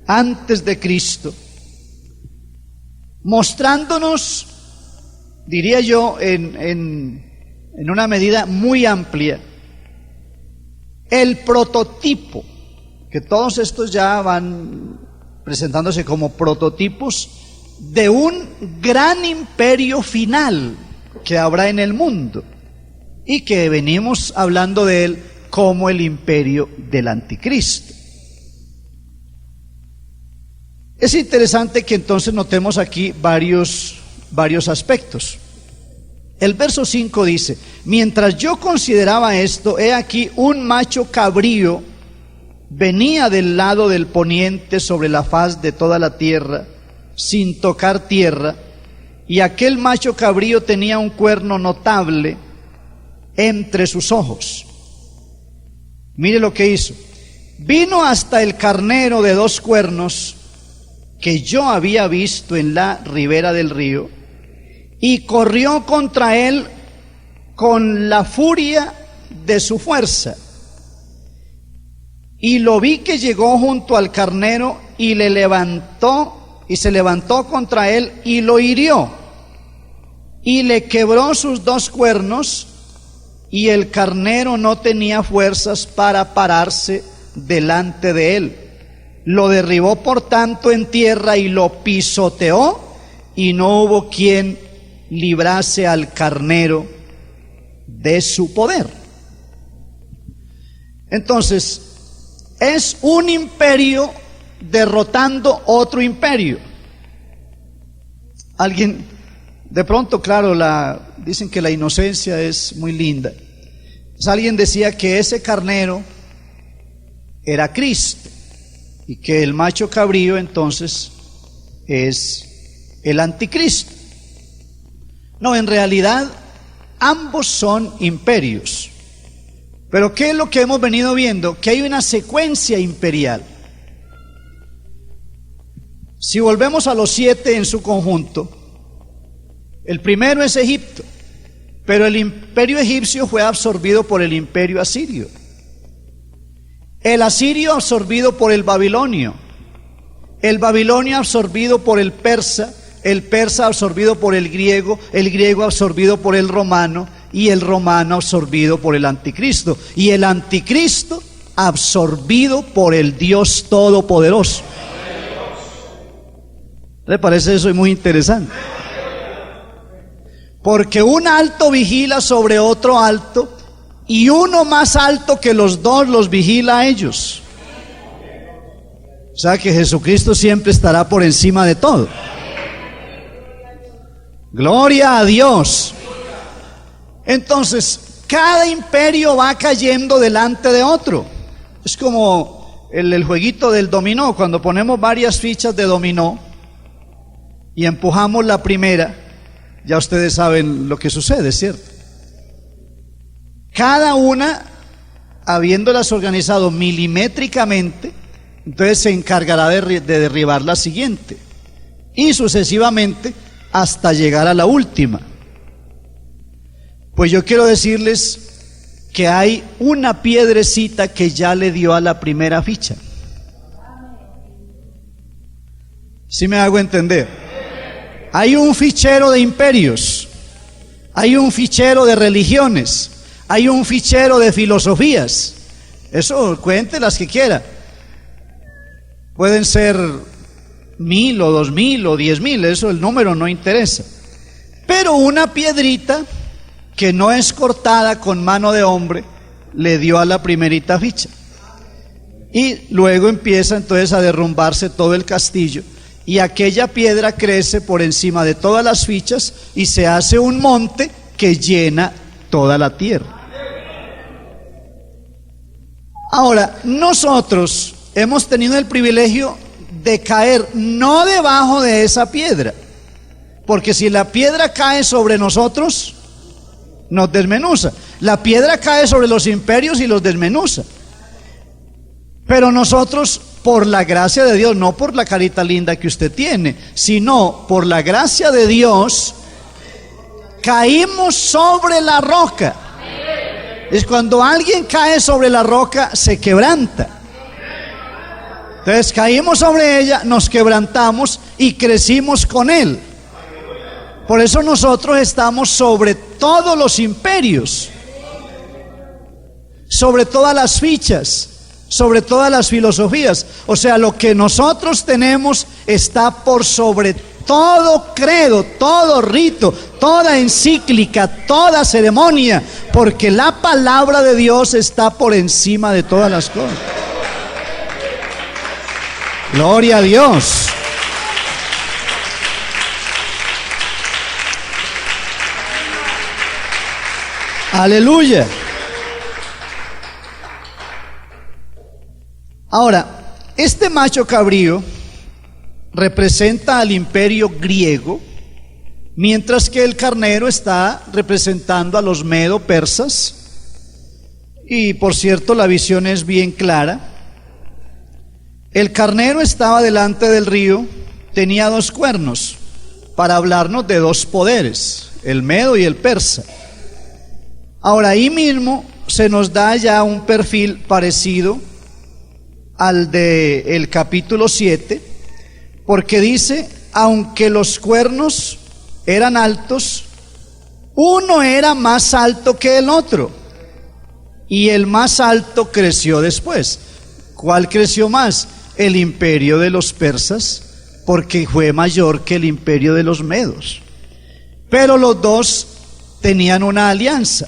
antes de Cristo, mostrándonos, diría yo, en una medida muy amplia, el prototipo, que todos estos ya van presentándose como prototipos de un gran imperio final que habrá en el mundo y que venimos hablando de él como el imperio del anticristo. Es interesante que entonces notemos aquí varios aspectos. El verso 5 dice: mientras yo consideraba esto, he aquí un macho cabrío venía del lado del poniente sobre la faz de toda la tierra, sin tocar tierra, y aquel macho cabrío tenía un cuerno notable entre sus ojos. Mire lo que hizo. Vino hasta el carnero de dos cuernos que yo había visto en la ribera del río, y corrió contra él con la furia de su fuerza. Y lo vi que llegó junto al carnero y le levantó, y se levantó contra él y lo hirió, y le quebró sus dos cuernos, y el carnero no tenía fuerzas para pararse delante de él. Lo derribó por tanto en tierra y lo pisoteó, y no hubo quien librase al carnero de su poder. Entonces, es un imperio derrotando otro imperio. Alguien De pronto, claro, dicen que la inocencia es muy linda. Pues alguien decía que ese carnero era Cristo y que el macho cabrío entonces es el anticristo. No, en realidad ambos son imperios. Pero ¿qué es lo que hemos venido viendo? Que hay una secuencia imperial. Si volvemos a los 7 en su conjunto, el primero es Egipto, pero el imperio egipcio fue absorbido por el imperio asirio. El asirio absorbido por el babilonio absorbido por el persa absorbido por el griego absorbido por el romano, y el romano absorbido por el anticristo, y el anticristo absorbido por el Dios Todopoderoso. ¿Le parece eso muy interesante? Porque un alto vigila sobre otro alto, y uno más alto que los dos los vigila a ellos. O sea que Jesucristo siempre estará por encima de todo. Gloria a Dios. Entonces, cada imperio va cayendo delante de otro. Es como el jueguito del dominó. Cuando ponemos varias fichas de dominó y empujamos la primera, ya ustedes saben lo que sucede, ¿cierto? Cada una, habiéndolas organizado milimétricamente, entonces se encargará de derribar la siguiente, y sucesivamente hasta llegar a la última. Pues yo quiero decirles que hay una piedrecita que ya le dio a la primera ficha. ¿Sí me hago entender? Hay un fichero de imperios, hay un fichero de religiones, hay un fichero de filosofías. Eso, cuente las que quiera. Pueden ser 1000 o 2000 o 10,000, eso el número no interesa. Pero una piedrita que no es cortada con mano de hombre le dio a la primerita ficha. Y luego empieza entonces a derrumbarse todo el castillo, y aquella piedra crece por encima de todas las fichas y se hace un monte que llena toda la tierra. Ahora, nosotros hemos tenido el privilegio de caer no debajo de esa piedra, porque si la piedra cae sobre nosotros, nos desmenuza. La piedra cae sobre los imperios y los desmenuza. Pero nosotros, por la gracia de Dios, no por la carita linda que usted tiene, sino por la gracia de Dios, caímos sobre la roca. Es cuando alguien cae sobre la roca, se quebranta. Entonces caímos sobre ella, nos quebrantamos y crecimos con él. Por eso nosotros estamos sobre todos los imperios, sobre todas las fichas, sobre todas las filosofías. O sea, lo que nosotros tenemos está por sobre todo credo, todo rito, toda encíclica, toda ceremonia, porque la palabra de Dios está por encima de todas las cosas. Gloria a Dios. Aleluya. Ahora, este macho cabrío representa al imperio griego, mientras que el carnero está representando a los medo-persas. Y por cierto, la visión es bien clara. El carnero estaba delante del río, tenía 2 cuernos, para hablarnos de 2 poderes, el medo y el persa. Ahora, ahí mismo se nos da ya un perfil parecido al del capítulo 7, porque dice, aunque los cuernos eran altos, uno era más alto que el otro, y el más alto creció después. ¿Cuál creció más? El imperio de los persas, porque fue mayor que el imperio de los medos. Pero los dos tenían una alianza,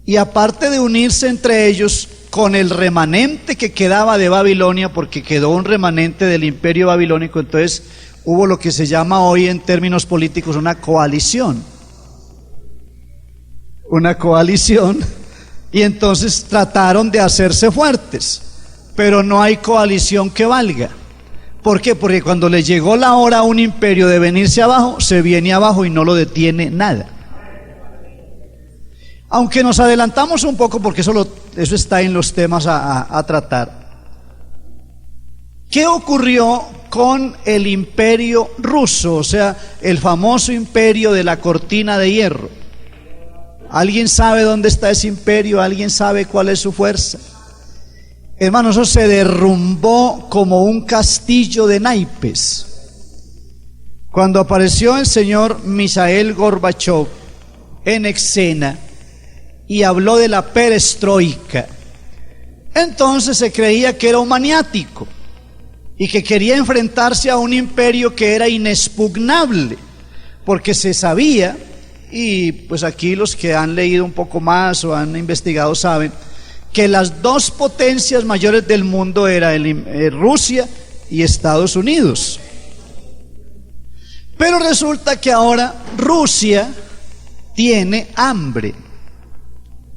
y aparte de unirse entre ellos con el remanente que quedaba de Babilonia, porque quedó un remanente del imperio babilónico, entonces hubo lo que se llama hoy en términos políticos una coalición. Una coalición, y entonces trataron de hacerse fuertes, pero no hay coalición que valga. ¿Por qué? Porque cuando le llegó la hora a un imperio de venirse abajo, se viene abajo y no lo detiene nada. Aunque nos adelantamos un poco porque eso está en los temas a tratar. ¿Qué ocurrió con el imperio ruso? O sea, el famoso imperio de la cortina de hierro. ¿Alguien sabe dónde está ese imperio? ¿Alguien sabe cuál es su fuerza? Hermanos, eso se derrumbó como un castillo de naipes. Cuando apareció el señor Mikhail Gorbachev en escena y habló de la perestroika, entonces se creía que era un maniático y que quería enfrentarse a un imperio que era inexpugnable, porque se sabía, y pues aquí los que han leído un poco más o han investigado saben, que las dos potencias mayores del mundo eran Rusia y Estados Unidos. Pero resulta que ahora Rusia tiene hambre.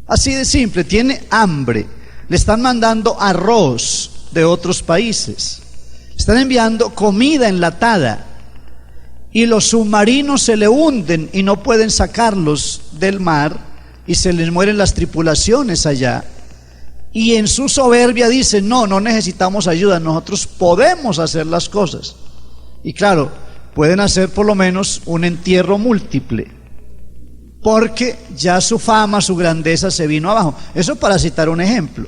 Así de simple, tiene hambre. Le están mandando arroz de otros países. Están enviando comida enlatada. Y los submarinos se le hunden y no pueden sacarlos del mar y se les mueren las tripulaciones allá. Y en su soberbia dicen, no necesitamos ayuda, nosotros podemos hacer las cosas. Y claro, pueden hacer por lo menos un entierro múltiple, porque ya su fama, su grandeza se vino abajo. Eso para citar un ejemplo.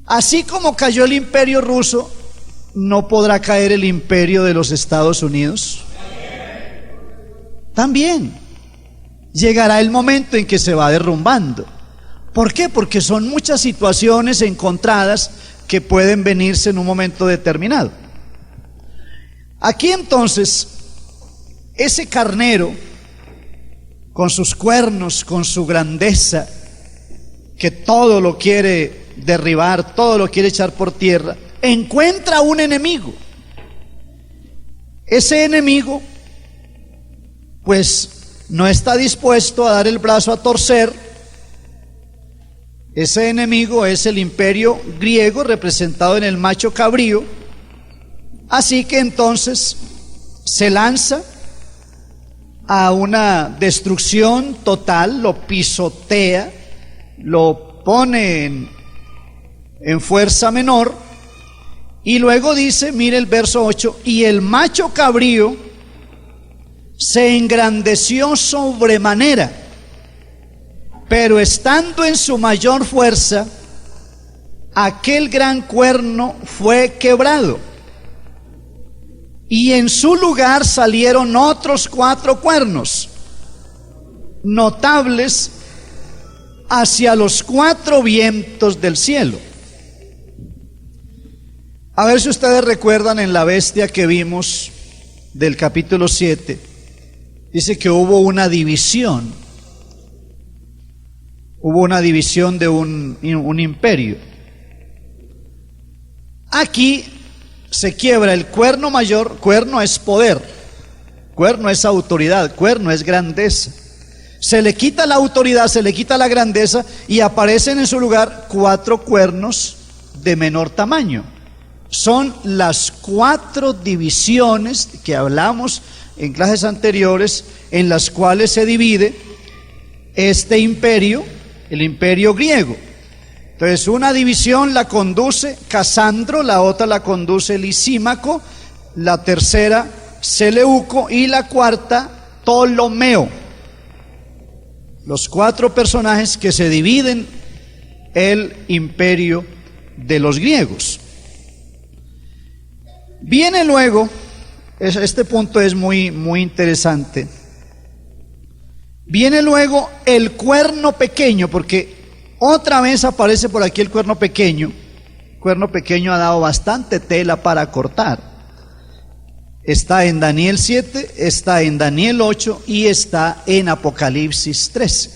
Así como cayó el imperio ruso, ¿no podrá caer el imperio de los Estados Unidos? También llegará el momento en que se va derrumbando. ¿Por qué? Porque son muchas situaciones encontradas que pueden venirse en un momento determinado. Aquí entonces, ese carnero, con sus cuernos, con su grandeza, que todo lo quiere derribar, todo lo quiere echar por tierra, encuentra un enemigo. Ese enemigo, pues, no está dispuesto a dar el brazo a torcer. Ese enemigo es el imperio griego representado en el macho cabrío. Así que entonces se lanza a una destrucción total, lo pisotea, lo pone en fuerza menor, y luego dice, mire el verso 8, y el macho cabrío se engrandeció sobremanera, pero estando en su mayor fuerza, aquel gran cuerno fue quebrado, y en su lugar salieron otros 4 cuernos, notables hacia los 4 vientos del cielo. A ver si ustedes recuerdan en la bestia que vimos del capítulo 7, dice que hubo una división. Hubo una división de un imperio. Aquí se quiebra el cuerno mayor. Cuerno es poder, cuerno es autoridad, cuerno es grandeza. Se le quita la autoridad, se le quita la grandeza y aparecen en su lugar 4 cuernos de menor tamaño. Son las 4 divisiones que hablamos en clases anteriores, en las cuales se divide este imperio, el imperio griego. Entonces, una división la conduce Casandro, la otra la conduce Lisímaco, la tercera Seleuco y la cuarta Ptolomeo. Los 4 personajes que se dividen el imperio de los griegos. Viene luego, este punto es muy interesante. Viene luego el cuerno pequeño, porque otra vez aparece por aquí el cuerno pequeño. El cuerno pequeño ha dado bastante tela para cortar. Está en Daniel 7, está en Daniel 8 y está en Apocalipsis 13.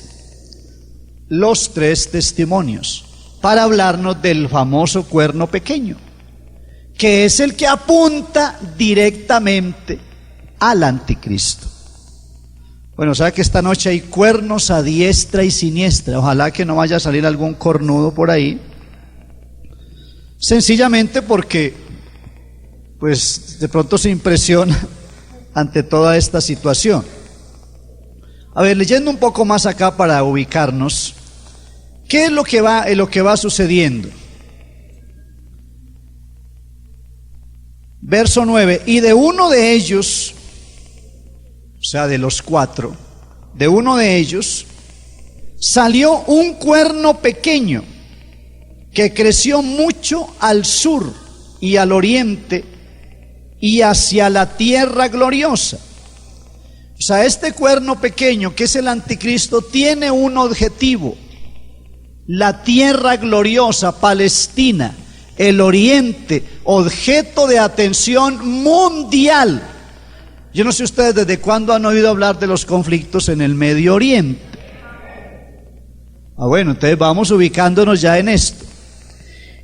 Los 3 testimonios para hablarnos del famoso cuerno pequeño, que es el que apunta directamente al anticristo. Bueno, o sea que esta noche hay cuernos a diestra y siniestra. Ojalá que no vaya a salir algún cornudo por ahí. Sencillamente porque, pues, de pronto se impresiona ante toda esta situación. A ver, leyendo un poco más acá para ubicarnos, ¿qué es lo que va sucediendo? Verso 9, y de uno de ellos, o sea, de los 4, de uno de ellos salió un cuerno pequeño que creció mucho al sur y al oriente y hacia la tierra gloriosa. O sea, este cuerno pequeño, que es el anticristo, tiene un objetivo: la tierra gloriosa, Palestina, el oriente, objeto de atención mundial. Yo no sé ustedes desde cuándo han oído hablar de los conflictos en el Medio Oriente. Bueno, entonces vamos ubicándonos ya en esto.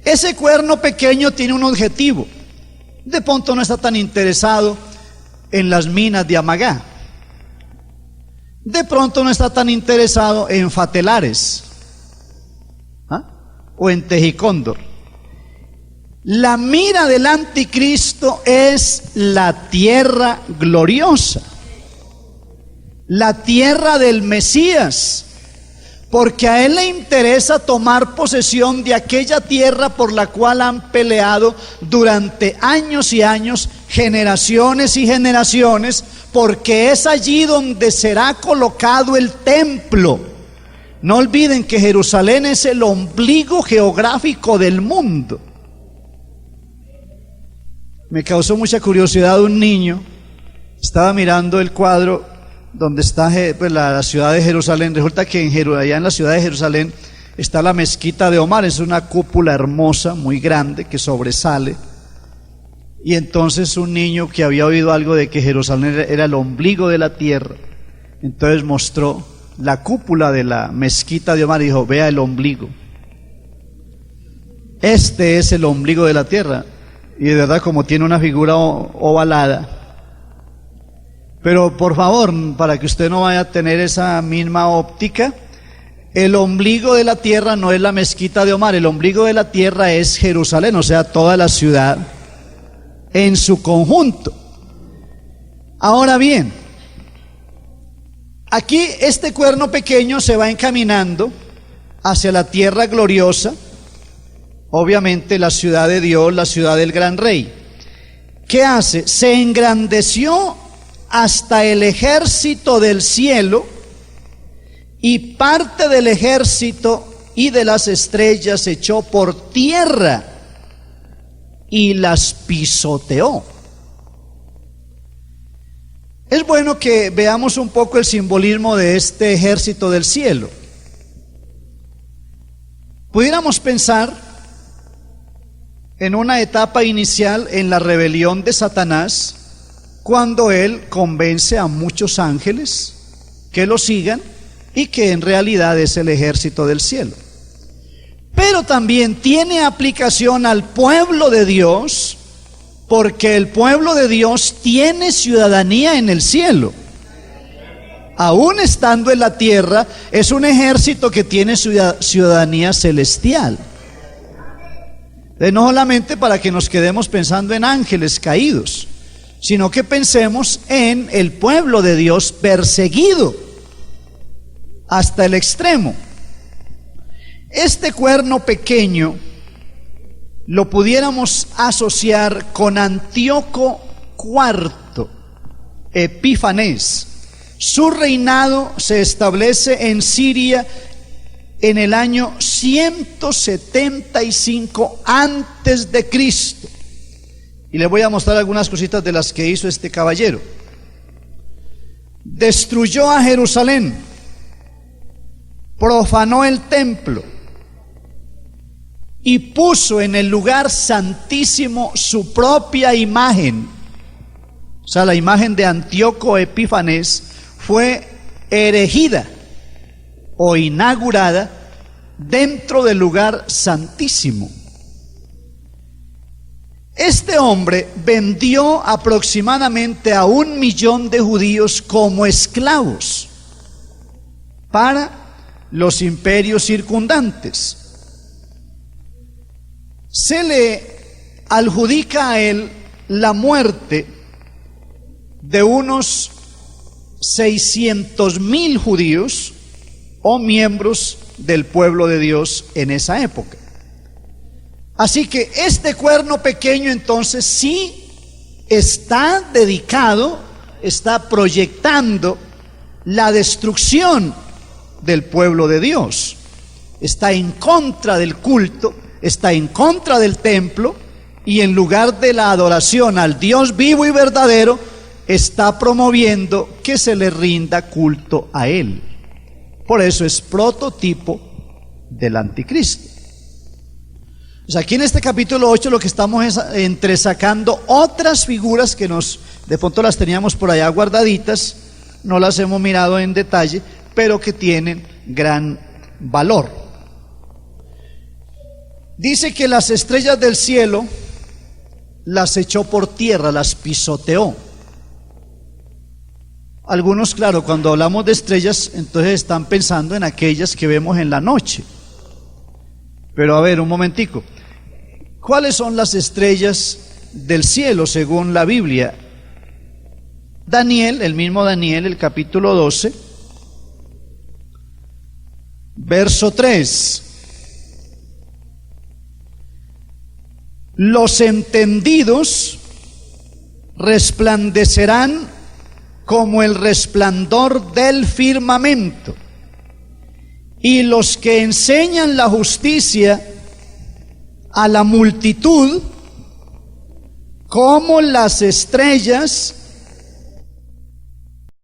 Ese cuerno pequeño tiene un objetivo. De pronto no está tan interesado en las minas de Amagá. De pronto no está tan interesado en Fatelares, o en Tejicóndor. La mira del anticristo es la tierra gloriosa, la tierra del Mesías, porque a él le interesa tomar posesión de aquella tierra por la cual han peleado durante años y años, generaciones y generaciones, porque es allí donde será colocado el templo. No olviden que Jerusalén es el ombligo geográfico del mundo. Me causó mucha curiosidad un niño, estaba mirando el cuadro donde está pues, la ciudad de Jerusalén. Resulta que allá en la ciudad de Jerusalén está la mezquita de Omar, es una cúpula hermosa, muy grande, que sobresale. Y entonces un niño que había oído algo de que Jerusalén era el ombligo de la tierra, entonces mostró la cúpula de la mezquita de Omar y dijo: vea el ombligo. Este es el ombligo de la tierra. Y de verdad, como tiene una figura ovalada. Pero por favor, para que usted no vaya a tener esa misma óptica, el ombligo de la tierra no es la mezquita de Omar, el ombligo de la tierra es Jerusalén, o sea, toda la ciudad en su conjunto. Ahora bien, aquí este cuerno pequeño se va encaminando hacia la tierra gloriosa, obviamente la ciudad de Dios, la ciudad del gran rey. ¿Qué hace? Se engrandeció hasta el ejército del cielo, y parte del ejército y de las estrellas se echó por tierra y las pisoteó. Es bueno que veamos un poco el simbolismo de este ejército del cielo. Pudiéramos pensar en una etapa inicial en la rebelión de Satanás, cuando él convence a muchos ángeles que lo sigan y que en realidad es el ejército del cielo. Pero también tiene aplicación al pueblo de Dios, porque el pueblo de Dios tiene ciudadanía en el cielo. Aún estando en la tierra, es un ejército que tiene ciudadanía celestial. No solamente para que nos quedemos pensando en ángeles caídos, sino que pensemos en el pueblo de Dios perseguido hasta el extremo. Este cuerno pequeño lo pudiéramos asociar con Antíoco IV Epífanes. Su reinado se establece en Siria en el año 175 antes de Cristo. Y les voy a mostrar algunas cositas de las que hizo este caballero. Destruyó a Jerusalén, profanó el templo y puso en el lugar santísimo su propia imagen. O sea, la imagen de Antíoco Epífanes fue erigida o inaugurada dentro del lugar santísimo. Este hombre vendió aproximadamente a 1.000.000 de judíos como esclavos para los imperios circundantes. Se le adjudica a él la muerte de unos 600.000 judíos o miembros del pueblo de Dios en esa época. Así que este cuerno pequeño entonces sí está dedicado, está proyectando la destrucción del pueblo de Dios. Está en contra del culto, está en contra del templo, y en lugar de la adoración al Dios vivo y verdadero, está promoviendo que se le rinda culto a Él. Por eso es prototipo del anticristo. Pues aquí en este capítulo 8 lo que estamos es entresacando otras figuras que de pronto las teníamos por allá guardaditas, no las hemos mirado en detalle, pero que tienen gran valor. Dice que las estrellas del cielo las echó por tierra, las pisoteó. Algunos, claro, cuando hablamos de estrellas, entonces están pensando en aquellas que vemos en la noche. Pero a ver, un momentico. ¿Cuáles son las estrellas del cielo según la Biblia? Daniel, el mismo Daniel, el capítulo 12, verso 3. Los entendidos resplandecerán como el resplandor del firmamento, y los que enseñan la justicia a la multitud como las estrellas